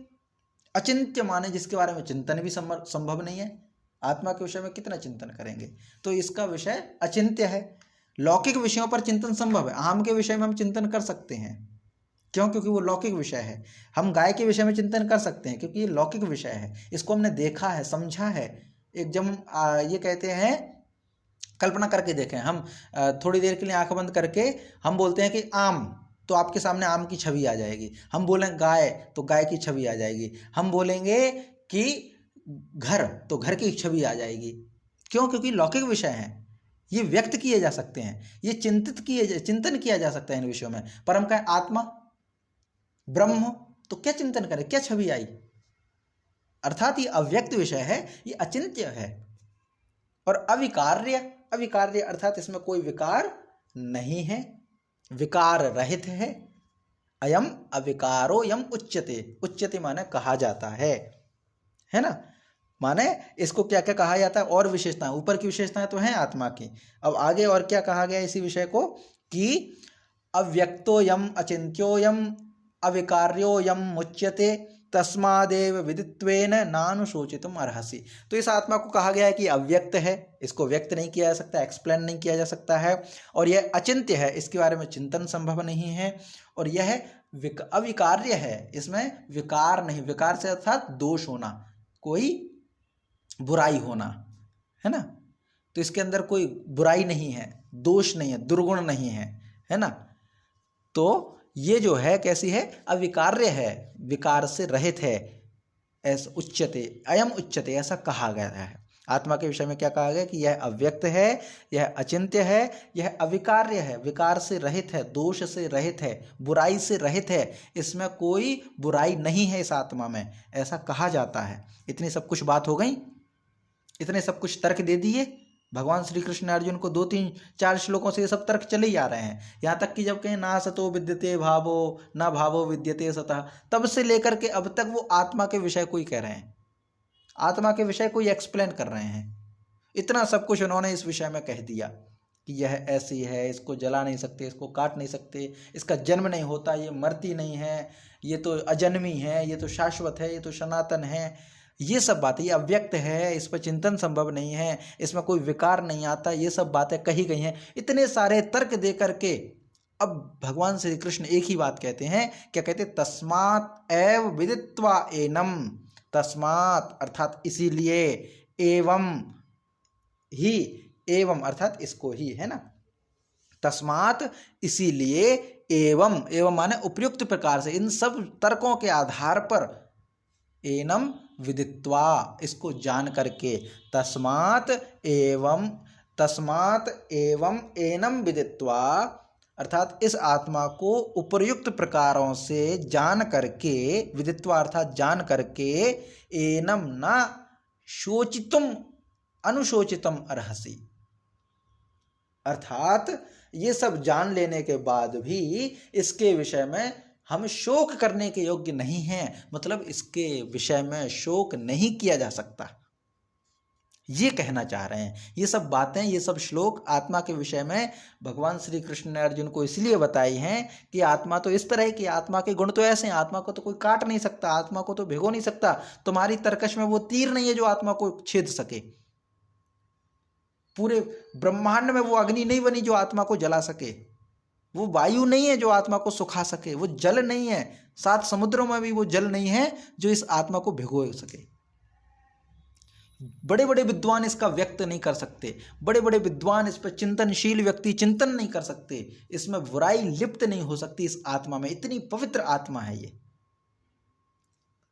अचिंत्य माने जिसके बारे में चिंतन भी संभव नहीं है। आत्मा के विषय में कितना चिंतन करेंगे? तो इसका विषय अचिंत्य है। लौकिक विषयों पर चिंतन संभव है, आम के विषय में हम चिंतन कर सकते हैं। क्यों? क्योंकि वो लौकिक विषय है। हम गाय के विषय में चिंतन कर सकते हैं क्योंकि ये लौकिक विषय है, इसको हमने देखा है, समझा है। एक जब ये कहते हैं, कल्पना करके देखें, हम थोड़ी देर के लिए आंख बंद करके हम बोलते हैं कि आम, तो आपके सामने आम की छवि आ जाएगी। हम बोलें गाय, तो गाय की छवि आ जाएगी। हम बोलेंगे कि घर, तो घर की छवि आ जाएगी। क्यों? क्योंकि लौकिक विषय हैं, ये व्यक्त किए जा सकते हैं, ये चिंतन किया जा सकता है इन विषयों में। पर हम कहें आत्मा, ब्रह्म, तो क्या चिंतन करें, क्या छवि आई? अर्थात ये अव्यक्त विषय है, ये अचिंत्य है। और अविकार्य, अविकार्य अर्थात इसमें कोई विकार नहीं है, विकार रहित है। अयम अविकारो यम उच्यते, उच्यते माने कहा जाता है ना। माने इसको क्या क्या कहा जाता है? और विशेषताएं, ऊपर की विशेषताएं तो हैं आत्मा की। अब आगे और क्या कहा गया इसी विषय को? कि अव्यक्तो यम अचिंत्यो यम अविकार्यो यम मुच्यते, तस्मादेव विदित्वेन नानुशोचितुम अर्हसि। तो इस आत्मा को कहा गया है कि अव्यक्त है, इसको व्यक्त नहीं किया जा सकता, एक्सप्लेन नहीं किया जा सकता है, और यह अचिंत्य है, इसके बारे में चिंतन संभव नहीं है, और यह अविकार्य है, इसमें विकार नहीं, विकार से अर्थात दोष होना, कोई बुराई होना, है ना। तो इसके अंदर कोई बुराई नहीं है, दोष नहीं है, दुर्गुण नहीं है, है ना। तो ये जो है कैसी है, अविकार्य है, विकार से रहित है, ऐसा उच्यते, अयम उच्यते, ऐसा कहा गया है। आत्मा के विषय में क्या कहा गया कि यह अव्यक्त है, यह अचिंत्य है, यह अविकार्य है, विकार से रहित है, दोष से रहित है, बुराई से रहित है, इसमें कोई बुराई नहीं है इस आत्मा में, ऐसा कहा जाता है। इतनी सब कुछ बात हो गई, इतने सब कुछ तर्क दे दिए भगवान श्री कृष्ण ने अर्जुन को। 2-3-4 श्लोकों से ये सब तर्क चले ही आ रहे हैं, यहाँ तक कि जब कहें ना सतो विद्यते भावो ना भावो विद्यते सतः, तब से लेकर के अब तक वो आत्मा के विषय को ही कह रहे हैं, आत्मा के विषय को ही एक्सप्लेन कर रहे हैं। इतना सब कुछ उन्होंने इस विषय में कह दिया कि यह ऐसी है, इसको जला नहीं सकते, इसको काट नहीं सकते, इसका जन्म नहीं होता, ये मरती नहीं है, ये तो अजन्मी है, ये तो शाश्वत है, ये तो सनातन है, ये सब बातें, ये अव्यक्त है, इस पर चिंतन संभव नहीं है, इसमें कोई विकार नहीं आता, ये सब बातें कही गई हैं। इतने सारे तर्क दे करके अब भगवान श्री कृष्ण एक ही बात कहते हैं, क्या कहते, तस्मात् एव विदित्वा एनम, तस्मात् अर्थात इसीलिए, एवं ही, एवं अर्थात इसको ही, है ना, तस्मात् इसीलिए, एवं, एवं माने उपयुक्त प्रकार से, इन सब तर्कों के आधार पर, एनम विदित्वा, इसको जान करके, तस्मात् एवं एनम विदित्वा, अर्थात इस आत्मा को उपर्युक्त प्रकारों से जान करके, विदित्वा अर्थात जान करके, एनम न शोचितुम अनुशोचितम अर्हसि, अर्थात ये सब जान लेने के बाद भी इसके विषय में हम शोक करने के योग्य नहीं हैं, मतलब इसके विषय में शोक नहीं किया जा सकता, ये कहना चाह रहे हैं। ये सब बातें, ये सब श्लोक आत्मा के विषय में भगवान श्री कृष्ण ने अर्जुन को इसलिए बताई हैं कि आत्मा तो इस तरह की, आत्मा के गुण तो ऐसे हैं, आत्मा को तो कोई काट नहीं सकता, आत्मा को तो भिगो नहीं सकता, तुम्हारी तरकश में वो तीर नहीं है जो आत्मा को छेद सके, पूरे ब्रह्मांड में वो अग्नि नहीं बनी जो आत्मा को जला सके, वो वायु नहीं है जो आत्मा को सुखा सके, वो जल नहीं है, 7 समुद्रों में भी वो जल नहीं है जो इस आत्मा को भिगो सके। बड़े बड़े विद्वान इसका व्यक्त नहीं कर सकते, बड़े बड़े विद्वान इस पर, चिंतनशील व्यक्ति चिंतन नहीं कर सकते, इसमें बुराई लिप्त नहीं हो सकती इस आत्मा में, इतनी पवित्र आत्मा है ये।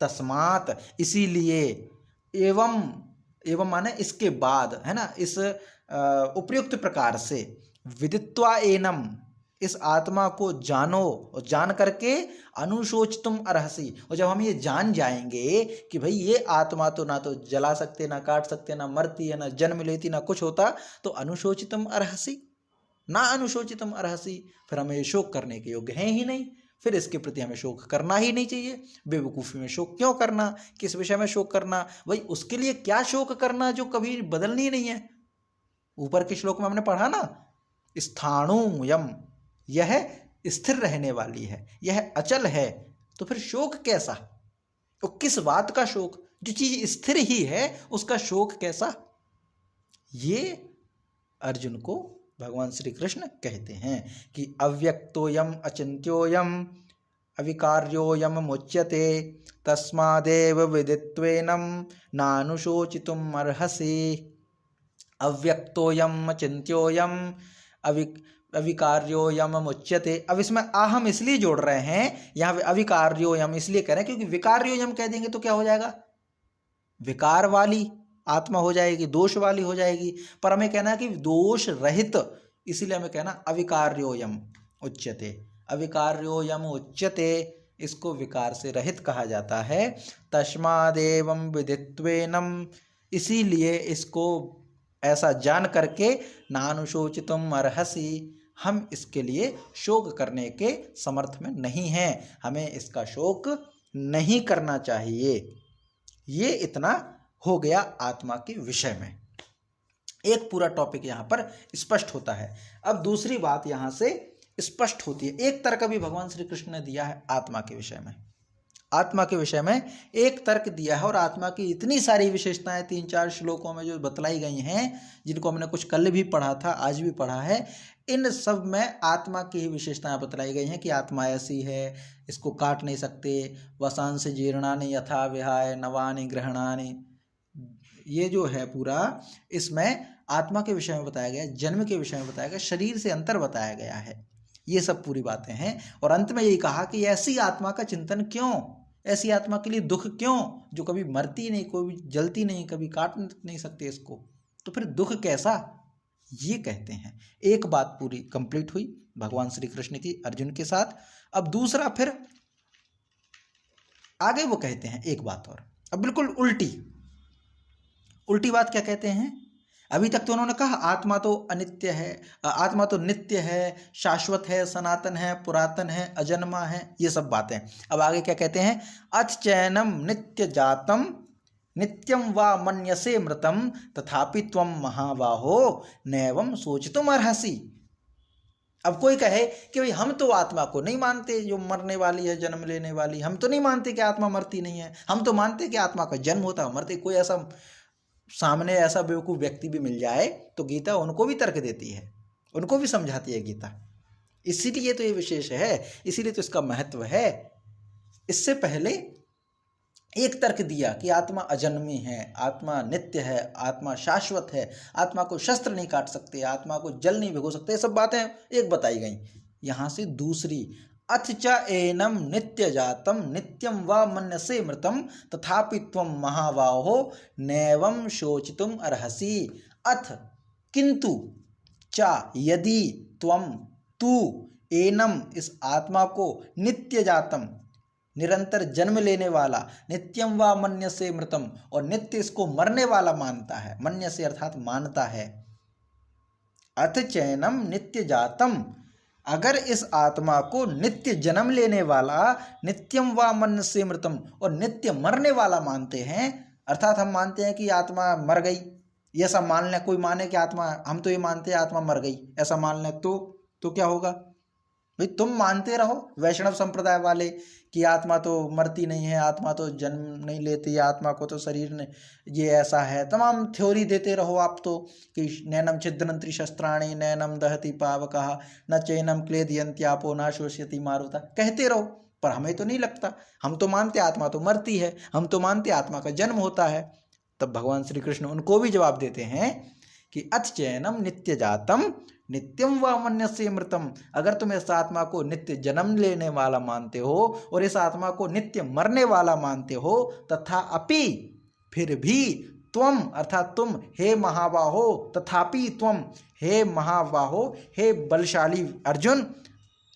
तस्मात् इसीलिए, एवं माने इसके बाद, है ना, इस उपयुक्त प्रकार से, विदित्वा एनम, इस आत्मा को जानो, और जान करके अनुशोचितुम अर्हसि, और जब हम ये जान जाएंगे कि भाई ये आत्मा तो ना तो जला सकते, ना काट सकते, ना मरती है, ना जन्म लेती, ना कुछ होता, तो अनुशोचितुम अर्हसि, ना अनुशोचितुम अर्हसि, फिर हमें शोक करने के योग्य है ही नहीं, फिर इसके प्रति हमें शोक करना ही नहीं चाहिए। बेवकूफ़ी में शोक क्यों करना, किस विषय में शोक करना, भाई उसके लिए क्या शोक करना जो कभी बदलनी नहीं है। ऊपर के श्लोक में हमने पढ़ा ना, स्थाणुयम, यह स्थिर रहने वाली है, यह अचल है, तो फिर शोक कैसा, तो किस बात का शोक, जो चीज स्थिर ही है उसका शोक कैसा। ये अर्जुन को भगवान श्री कृष्ण कहते हैं कि अव्यक्तोयम अचिंत्योयम अविकार्योयम मुच्यते तस्मादेव विदित्वेनम नानुशोचितुम अर्हसि। अव्यक्तोयम अचिंत्योयम अविकार्योयम मुच्यते। अब इसमें हम इसलिए जोड़ रहे हैं, यहाँ अविकार्योयम इसलिए कह रहे हैं क्योंकि विकार्योयम कह देंगे तो क्या हो जाएगा, विकार वाली आत्मा हो जाएगी, दोष वाली हो जाएगी। पर हमें कहना है कि दोष रहित, इसीलिए हमें कहना अविकार्योयम उच्यते। अविकार्योयम उच्यते, इसको विकार से रहित कहा जाता है। तस्मादेवं विदित्वेनम, इसीलिए इसको ऐसा जान करके नानुशोचितुम अर्हसि, हम इसके लिए शोक करने के समर्थ में नहीं हैं, हमें इसका शोक नहीं करना चाहिए। ये इतना हो गया आत्मा के विषय में, एक पूरा टॉपिक यहाँ पर स्पष्ट होता है। अब दूसरी बात यहाँ से स्पष्ट होती है, एक तर्क भी भगवान श्री कृष्ण ने दिया है आत्मा के विषय में। आत्मा के विषय में एक तर्क दिया है और आत्मा की इतनी सारी विशेषताएं 3-4 श्लोकों में जो बतलाई गई हैं, जिनको हमने कुछ कल भी पढ़ा था, आज भी पढ़ा है, इन सब में आत्मा की ही विशेषताएं बतलाई गई हैं कि आत्मा ऐसी है, इसको काट नहीं सकते, वसांस जीर्णानि यथा विहाय नवानि ग्रहणानि, ये जो है पूरा इसमें आत्मा के विषय में बताया गया, जन्म के विषय में बताया गया, शरीर से अंतर बताया गया है, ये सब पूरी बातें हैं। और अंत में यही कहा कि ऐसी आत्मा का चिंतन क्यों, ऐसी आत्मा के लिए दुख क्यों, जो कभी मरती नहीं, कभी जलती नहीं, कभी काट नहीं सकते इसको, तो फिर दुख कैसा, ये कहते हैं। एक बात पूरी कंप्लीट हुई भगवान श्री कृष्ण की अर्जुन के साथ। अब दूसरा फिर आगे वो कहते हैं एक बात और, अब बिल्कुल उल्टी बात क्या कहते हैं। अभी तक तो उन्होंने कहा आत्मा तो अनित्य है, आत्मा तो नित्य है, शाश्वत है, सनातन है, पुरातन है, अजन्मा है, ये सब बातें। अब आगे क्या कहते हैं, अथ चैनम नित्य जातम नित्यम वा मन्यसे मृतम तथापि त्वम महाबाहो नैवम सोचितुम अर्हसि। अब कोई कहे कि भाई हम तो आत्मा को नहीं मानते जो मरने वाली है, जन्म लेने वाली, हम तो नहीं मानते कि आत्मा मरती नहीं है, हम तो मानते कि आत्मा का जन्म होता है, मरते। कोई ऐसा सामने ऐसा बेवकूफ़ व्यक्ति भी मिल जाए तो गीता उनको भी तर्क देती है, उनको भी समझाती है गीता। इसीलिए तो ये विशेष है, इसीलिए तो इसका महत्व है। इससे पहले एक तर्क दिया कि आत्मा अजन्मी है, आत्मा नित्य है, आत्मा शाश्वत है, आत्मा को शस्त्र नहीं काट सकते, आत्मा को जल नहीं भिगो सकते, ये सब बातें एक बताई गई। यहाँ से दूसरी, अथ च एनम नित्य जातम नित्यम व मन्यसे मृतम तथापि त्वम महाबाहो नैवम शोचितुम अर्हसि। अथ किंतु, च यदि, त्वम तू, एनम इस आत्मा को, नित्य जातम निरंतर जन्म लेने वाला, नित्यम व मन्यसे मृतम और नित्य इसको मरने वाला मानता है, मन्यसे अर्थात मानता है। अथ चैनम नित्य जातम, अगर इस आत्मा को नित्य जन्म लेने वाला, नित्यम व मन्यसे मृतम और नित्य मरने वाला मानते हैं, अर्थात हम मानते हैं कि आत्मा मर गई, ये सब मान लें, कोई माने कि आत्मा, हम तो ये मानते हैं आत्मा मर गई, ऐसा मान लें तो क्या होगा भाई, तुम मानते रहो वैष्णव संप्रदाय वाले कि आत्मा तो मरती नहीं है, आत्मा तो जन्म नहीं लेती, आत्मा को तो शरीर ने ये ऐसा है, तमाम थ्योरी देते रहो आप तो कि नैनम छिद्रंत्री शस्त्राणि नैनम दहति पावकः न चैनम क्लेदयन्त्यापो न शोष्यति मारुता, कहते रहो, पर हमें तो नहीं लगता, हम तो मानते आत्मा तो मरती है, हम तो मानते आत्मा का जन्म होता है। तब भगवान श्री कृष्ण उनको भी जवाब देते हैं कि अथ चैनम नित्य जातम नित्यम व मन्यसे मृतम, अगर तुम इस आत्मा को नित्य जन्म लेने वाला मानते हो और इस आत्मा को नित्य मरने वाला मानते हो, तथा अपि फिर भी, त्वम अर्थात तुम, हे महाबाहो, तथापि त्वम, हे महाबाहो, हे बलशाली अर्जुन,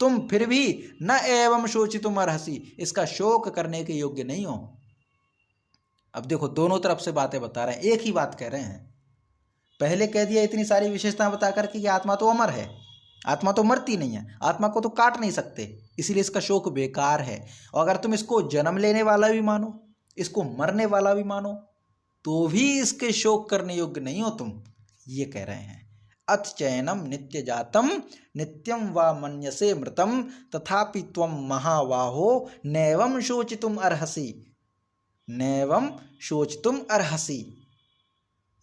तुम फिर भी न एवं शोचितुम अर्हसि, इसका शोक करने के योग्य नहीं हो। अब देखो दोनों तरफ से बातें बता रहे हैं, एक ही बात कह रहे हैं। पहले कह दिया इतनी सारी विशेषताएं बता करके कि आत्मा तो अमर है, आत्मा तो मरती नहीं है, आत्मा को तो काट नहीं सकते, इसीलिए इसका शोक बेकार है। और अगर तुम इसको जन्म लेने वाला भी मानो, इसको मरने वाला भी मानो, तो भी इसके शोक करने योग्य नहीं हो तुम, ये कह रहे हैं। अथ चैनम नित्य जातम नित्यम व मन्यसे मृतम तथापि त्वम महाबाहो नैवम शोचितुम अर्हसि, नैवम शोचितुम अर्हसि।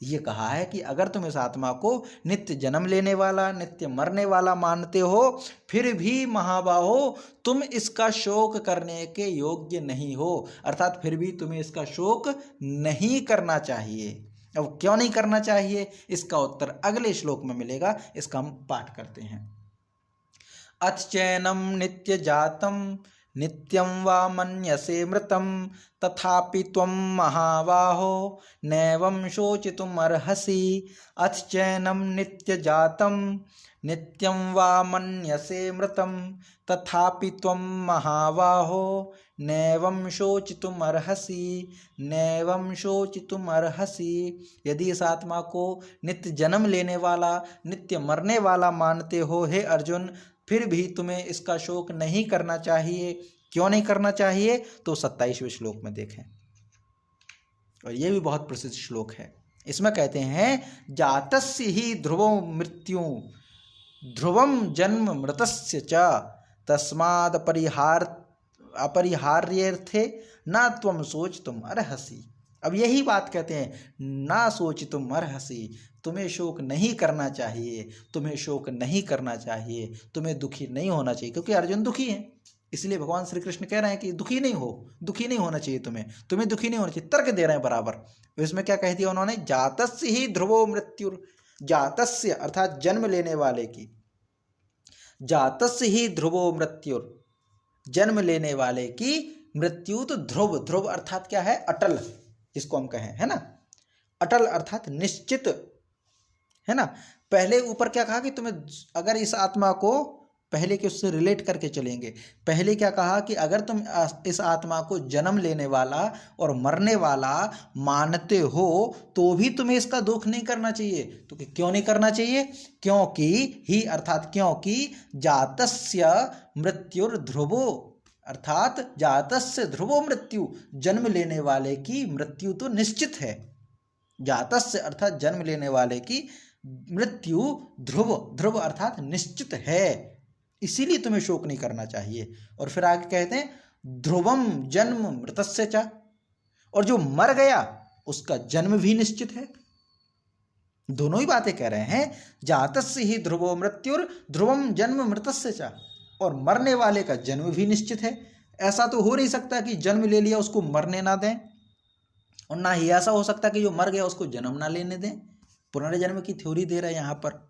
ये कहा है कि अगर तुम इस आत्मा को नित्य जन्म लेने वाला, नित्य मरने वाला मानते हो, फिर भी महाबाहो तुम इसका शोक करने के योग्य नहीं हो, अर्थात फिर भी तुम्हें इसका शोक नहीं करना चाहिए। अब क्यों नहीं करना चाहिए, इसका उत्तर अगले श्लोक में मिलेगा, इसका हम पाठ करते हैं। अथ चैनम नित्य जातम नित्यं वा मन्यसे मृतं तथापि त्वं महाबाहो नैवं शोचितुम् अर्हसि। अथ चैनं नित्यजातं नित्यं वा मन्यसे मृतं तथापि त्वं महाबाहो नैवं शोचितुम् अर्हसि, नैवं शोचितुम् अर्हसि। यदि इस आत्मा को नित्य जन्म लेने वाला, नित्य मरने वाला मानते हो हे अर्जुन, फिर भी तुम्हें इसका शोक नहीं करना चाहिए। क्यों नहीं करना चाहिए, तो 27वें श्लोक में देखें, और ये भी बहुत प्रसिद्ध श्लोक है। इसमें कहते हैं जातस्य ही ध्रुवं मृत्यु ध्रुवं जन्म मृतस्य च तस्माद् परिहार अपरिहार्य थे ना त्वम सोच तुम अर्हसि। अब यही बात कहते हैं, ना सोच तुम अर्हसि, तुम्हें शोक नहीं करना चाहिए, तुम्हें शोक नहीं करना चाहिए, तुम्हें दुखी नहीं होना चाहिए, क्योंकि अर्जुन दुखी है। इसलिए भगवान श्री कृष्ण कह रहे हैं कि दुखी नहीं हो, दुखी नहीं होना चाहिए, तुम्हें दुखी नहीं होना चाहिए। तर्क दे रहे हैं बराबर। इसमें क्या कह दिया उन्होंने, जातस्य ही ध्रुवो मृत्यु, जातस्य अर्थात जन्म लेने वाले की, जातस्य ही ध्रुवो मृत्यु, जन्म लेने वाले की मृत्यु। तो ध्रुव, ध्रुव अर्थात क्या है, अटल, जिसको हम कहें, है ना, अटल अर्थात निश्चित, है ना। पहले ऊपर क्या कहा कि तुम्हें, अगर इस आत्मा को पहले के उससे रिलेट करके चलेंगे, पहले क्या कहा कि अगर तुम इस आत्मा को जन्म लेने वाला और मरने वाला मानते हो तो भी तुम्हें इसका दुख नहीं करना चाहिए। तो क्यों नहीं करना चाहिए, क्योंकि ही अर्थात क्योंकि जातस्य मृत्युर्ध्रुवो, अर्थात जातस्य ध्रुवो मृत्यु, जन्म लेने वाले की मृत्यु तो निश्चित है। जातस्य अर्थात जन्म लेने वाले की मृत्यु ध्रुव, ध्रुव अर्थात निश्चित है, इसीलिए तुम्हें शोक नहीं करना चाहिए। और फिर आगे कहते हैं ध्रुवम जन्म मृतस्य च, और जो मर गया उसका जन्म भी निश्चित है। दोनों ही बातें कह रहे हैं, जातस्य ही ध्रुवो मृत्युर ध्रुवम जन्म मृतस्य च, और मरने वाले का जन्म भी निश्चित है। ऐसा तो हो नहीं सकता कि जन्म ले लिया उसको मरने ना दें, और ना ही ऐसा हो सकता कि जो मर गया उसको जन्म ना लेने दें। पुनर्जन्म की थ्योरी दे रहे हैं यहाँ पर,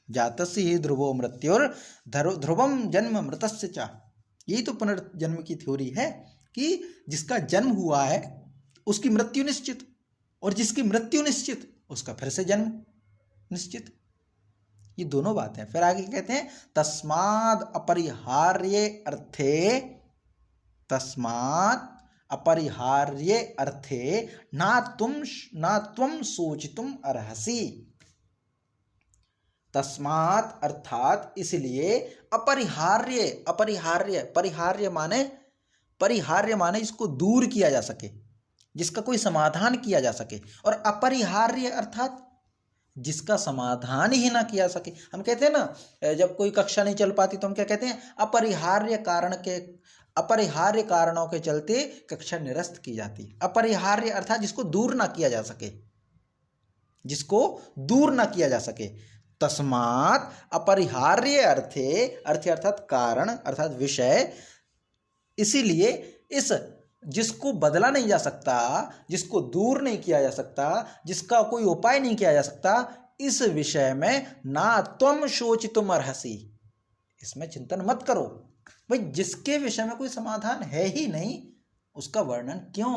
जातस्य ही ध्रुवो मृत्युर ध्रुवम जन्म मृतस्य च। यही तो पुनर्जन्म की थ्योरी है कि जिसका जन्म हुआ है उसकी मृत्यु निश्चित, और जिसकी मृत्यु निश्चित उसका फिर से जन्म निश्चित। ये दोनों बातें। फिर आगे कहते हैं तस्माद् अपरिहार्ये अर्थे, तस्मात् अपरिहार्ये अर्थे ना त्वम सोचितुम अर्हसि। तस्मात् अर्थात इसलिए, अपरिहार्य, अपरिहार्य, परिहार्य माने, परिहार्य माने जिसको दूर किया जा सके, जिसका कोई समाधान किया जा सके, और अपरिहार्य अर्थात जिसका समाधान ही ना किया सके। हम कहते हैं ना, जब कोई कक्षा नहीं चल पाती तो हम क्या कहते हैं, अपरिहार्य कारण के, अपरिहार्य कारणों के चलते कक्षा निरस्त की जाती। अपरिहार्य अर्थात जिसको दूर ना किया जा सके, जिसको दूर ना किया जा सके। तस्मात् अपरिहार्य अर्थे, अर्थ अर्थात कारण अर्थात विषय, इसीलिए इस जिसको बदला नहीं जा सकता, जिसको दूर नहीं किया जा सकता, जिसका कोई उपाय नहीं किया जा सकता, इस विषय में ना त्वम शोचितुम अर्हसि, इसमें चिंतन मत करो। भाई जिसके विषय में कोई समाधान है ही नहीं उसका वर्णन क्यों।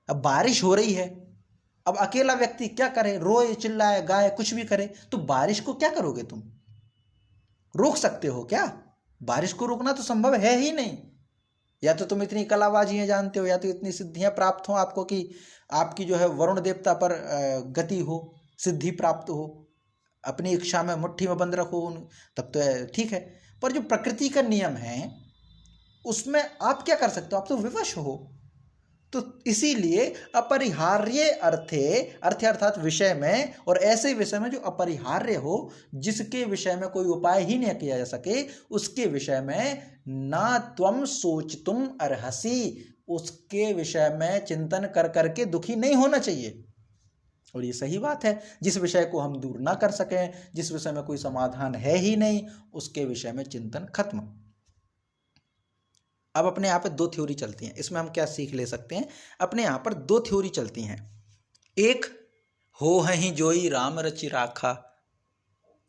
अब बारिश हो रही है, अब अकेला व्यक्ति क्या करे, रोए चिल्लाए गाए कुछ भी करे, तो बारिश को क्या करोगे तुम, रोक सकते हो क्या? बारिश को रोकना तो संभव है ही नहीं। या तो तुम इतनी कलाबाजियां जानते हो, या तो इतनी सिद्धियां प्राप्त हो आपको कि आपकी जो है वरुण देवता पर गति हो, सिद्धि प्राप्त हो, अपनी इच्छा में मुट्ठी में बंद रखो, तब तो ठीक है। पर जो प्रकृति का नियम है उसमें आप क्या कर सकते हो, आप तो विवश हो। तो इसीलिए अपरिहार्य अर्थे, अर्थ अर्थात विषय में, और ऐसे विषय में जो अपरिहार्य हो, जिसके विषय में कोई उपाय ही नहीं किया जा सके, उसके विषय में ना त्वम सोचितुम अर्हसि, उसके विषय में चिंतन कर करके दुखी नहीं होना चाहिए। और ये सही बात है, जिस विषय को हम दूर ना कर सकें, जिस विषय में कोई समाधान है ही नहीं, उसके विषय में चिंतन खत्म। अब अपने यहाँ पे दो थ्योरी चलती हैं, इसमें हम क्या सीख ले सकते हैं, अपने यहाँ पर दो थ्योरी चलती हैं। एक, हो ही जोई राम रचि राखा,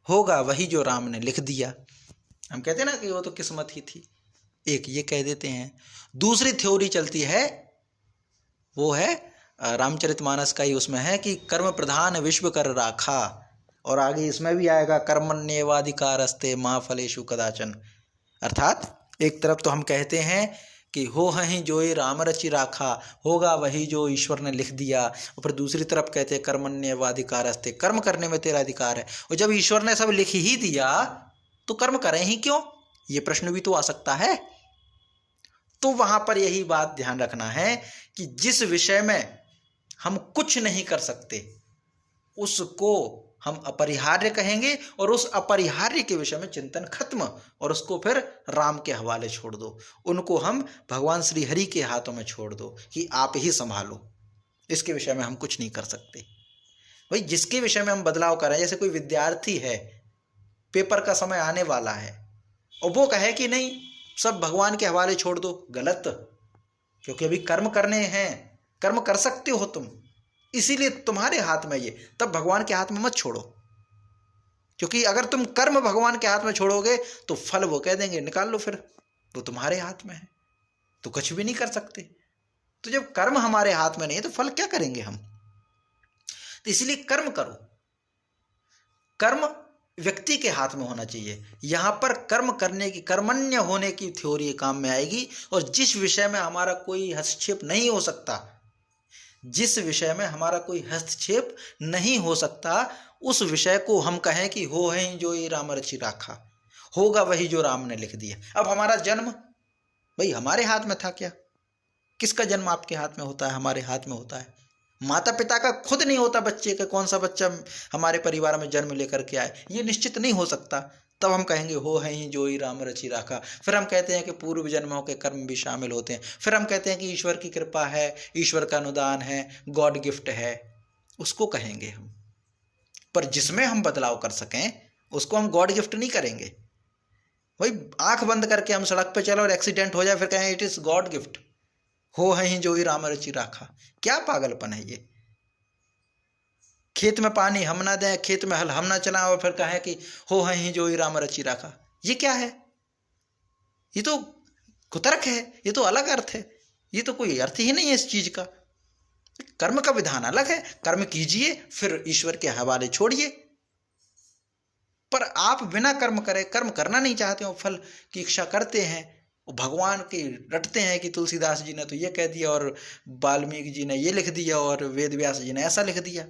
होगा वही जो राम ने लिख दिया। हम कहते हैं ना कि वो तो किस्मत ही थी, एक ये कह देते हैं। दूसरी थ्योरी चलती है, वो है रामचरितमानस का ही उसमें है कि कर्म प्रधान विश्व कर राखा, और आगे इसमें भी आएगा कर्मण्येवाधिकारस्ते मा फलेषु कदाचन। अर्थात एक तरफ तो हम कहते हैं कि हो ही जोई राम रचि राखा, होगा वही जो ईश्वर ने लिख दिया, और फिर दूसरी तरफ कहते हैं कर्मण्येवाधिकारस्ते, कर्म करने में तेरा अधिकार है। और जब ईश्वर ने सब लिख ही दिया तो कर्म करें ही क्यों, ये प्रश्न भी तो आ सकता है। तो वहां पर यही बात ध्यान रखना है कि जिस विषय में हम कुछ नहीं कर सकते उसको हम अपरिहार्य कहेंगे और उस अपरिहार्य के विषय में चिंतन खत्म, और उसको फिर राम के हवाले छोड़ दो, उनको हम भगवान श्री हरि के हाथों में छोड़ दो कि आप ही संभालो, इसके विषय में हम कुछ नहीं कर सकते। भाई जिसके विषय में हम बदलाव करें, जैसे कोई विद्यार्थी है, पेपर का समय आने वाला है और वो कहे कि नहीं सब भगवान के हवाले छोड़ दो, गलत, क्योंकि अभी कर्म करने हैं, कर्म कर सकते हो तुम, इसीलिए तुम्हारे हाथ में ये, तब भगवान के हाथ में मत छोड़ो, क्योंकि अगर तुम कर्म भगवान के हाथ में छोड़ोगे तो फल वो कह देंगे निकाल लो, फिर वो तुम्हारे हाथ में है तो कुछ भी नहीं कर सकते। तो जब कर्म हमारे हाथ में नहीं है तो फल क्या करेंगे हम? तो इसलिए कर्म करो, कर्म व्यक्ति के हाथ में होना चाहिए। यहां पर कर्म करने की, कर्मण्य होने की थ्योरी काम में आएगी, और जिस विषय में हमारा कोई हस्तक्षेप नहीं हो सकता, जिस विषय में हमारा कोई हस्तक्षेप नहीं हो सकता, उस विषय को हम कहें कि हो है जो ये राम रचि राखा, होगा वही जो राम ने लिख दिया। अब हमारा जन्म भाई हमारे हाथ में था क्या? किसका जन्म आपके हाथ में होता है? हमारे हाथ में होता है। माता पिता का खुद नहीं होता बच्चे का, कौन सा बच्चा हमारे परिवार में जन्म लेकर के आए ये निश्चित नहीं हो सकता। तब हम कहेंगे हो है ही जो ही राम रचि राखा। फिर हम कहते हैं कि पूर्व जन्मों के कर्म भी शामिल होते हैं। फिर हम कहते हैं कि ईश्वर की कृपा है, ईश्वर का अनुदान है, गॉड गिफ्ट है, उसको कहेंगे हम। पर जिसमें हम बदलाव कर सकें उसको हम गॉड गिफ्ट नहीं करेंगे। भाई आंख बंद करके हम सड़क पे चलो और एक्सीडेंट हो जाए, फिर कहें इट इज गॉड गिफ्ट, हो है ही जो ही राम रचि राखा। क्या पागलपन है ये? खेत में पानी हम ना दें, खेत में हल हम ना चलाएं और फिर कहें कि हो है ही जो ही राम रचि राखा। ये क्या है? ये तो कुतर्क है, ये तो अलग अर्थ है, ये तो कोई अर्थ ही नहीं है इस चीज का। कर्म का विधान अलग है, कर्म कीजिए फिर ईश्वर के हवाले छोड़िए। पर आप बिना कर्म करे, कर्म करना नहीं चाहते हो, फल की इच्छा करते हैं, भगवान की रटते हैं कि तुलसीदास जी ने तो ये कह दिया और वाल्मीकि जी ने ये लिख दिया और वेद व्यास जी ने ऐसा लिख दिया।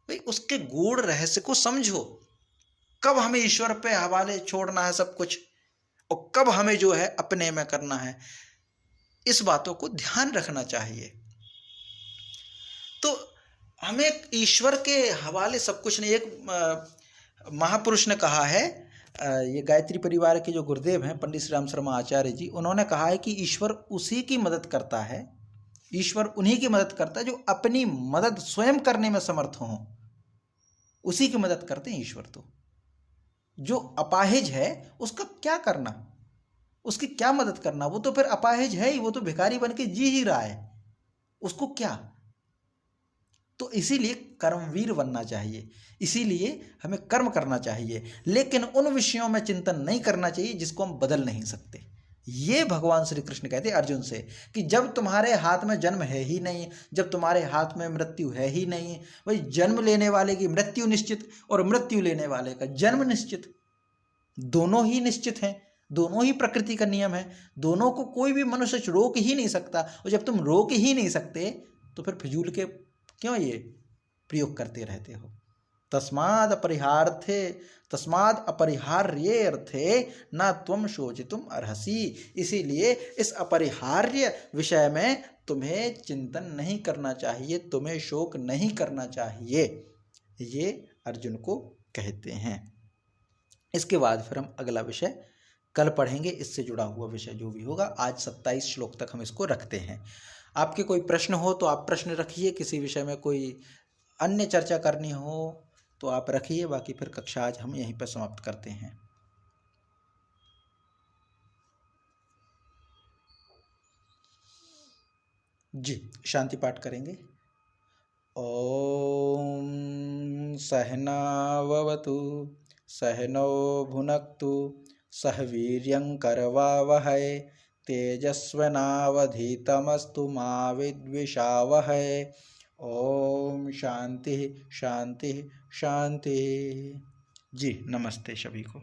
भाई उसके गूढ़ रहस्य को समझो, कब हमें ईश्वर पे हवाले छोड़ना है सब कुछ और कब हमें जो है अपने में करना है, इस बातों को ध्यान रखना चाहिए। तो हमें ईश्वर के हवाले सब कुछ नहीं। एक महापुरुष ने कहा है, ये गायत्री परिवार के जो गुरुदेव हैं पंडित श्री राम शर्मा आचार्य जी, उन्होंने कहा है कि ईश्वर उसी की मदद करता है, ईश्वर उन्हीं की मदद करता है जो अपनी मदद स्वयं करने में समर्थ हों, उसी की मदद करते हैं ईश्वर। तो जो अपाहिज है उसका क्या करना, उसकी क्या मदद करना? वो तो फिर अपाहिज है ही, वो तो भिखारी बन के जी ही रहा है, उसको क्या? तो इसीलिए कर्मवीर बनना चाहिए, इसीलिए हमें कर्म करना चाहिए, लेकिन उन विषयों में चिंतन नहीं करना चाहिए जिसको हम बदल नहीं सकते। ये भगवान श्री कृष्ण कहते हैं अर्जुन से कि जब तुम्हारे हाथ में जन्म है ही नहीं, जब तुम्हारे हाथ में मृत्यु है ही नहीं, भाई जन्म लेने वाले की मृत्यु निश्चित और मृत्यु लेने वाले का जन्म निश्चित, दोनों ही निश्चित हैं, दोनों ही प्रकृति का नियम है, दोनों को कोई भी मनुष्य रोक ही नहीं सकता। और जब तुम रोक ही नहीं सकते तो फिर फिजूल के क्यों ये प्रयोग करते रहते हो? तस्माद अपरिहार्ये अर्थे न त्वम शोचितुम अर्हसि। इसीलिए इस अपरिहार्य विषय में तुम्हें चिंतन नहीं करना चाहिए, तुम्हें शोक नहीं करना चाहिए, ये अर्जुन को कहते हैं। इसके बाद फिर हम अगला विषय कल पढ़ेंगे, इससे जुड़ा हुआ विषय जो भी होगा। आज 27 श्लोक तक हम इसको रखते हैं। आपके कोई प्रश्न हो तो आप प्रश्न रखिए, किसी विषय में कोई अन्य चर्चा करनी हो तो आप रखिए, बाकी फिर कक्षा आज हम यहीं पर समाप्त करते हैं। जी शांति पाठ करेंगे। ओम सहनाववतु सहनौ भुनक्तु सह वीर्यं करवावहै तेजस्विनावधीतमस्तु मा विद्विषावहै। ओम शांति शांति शांति। जी नमस्ते सभी को।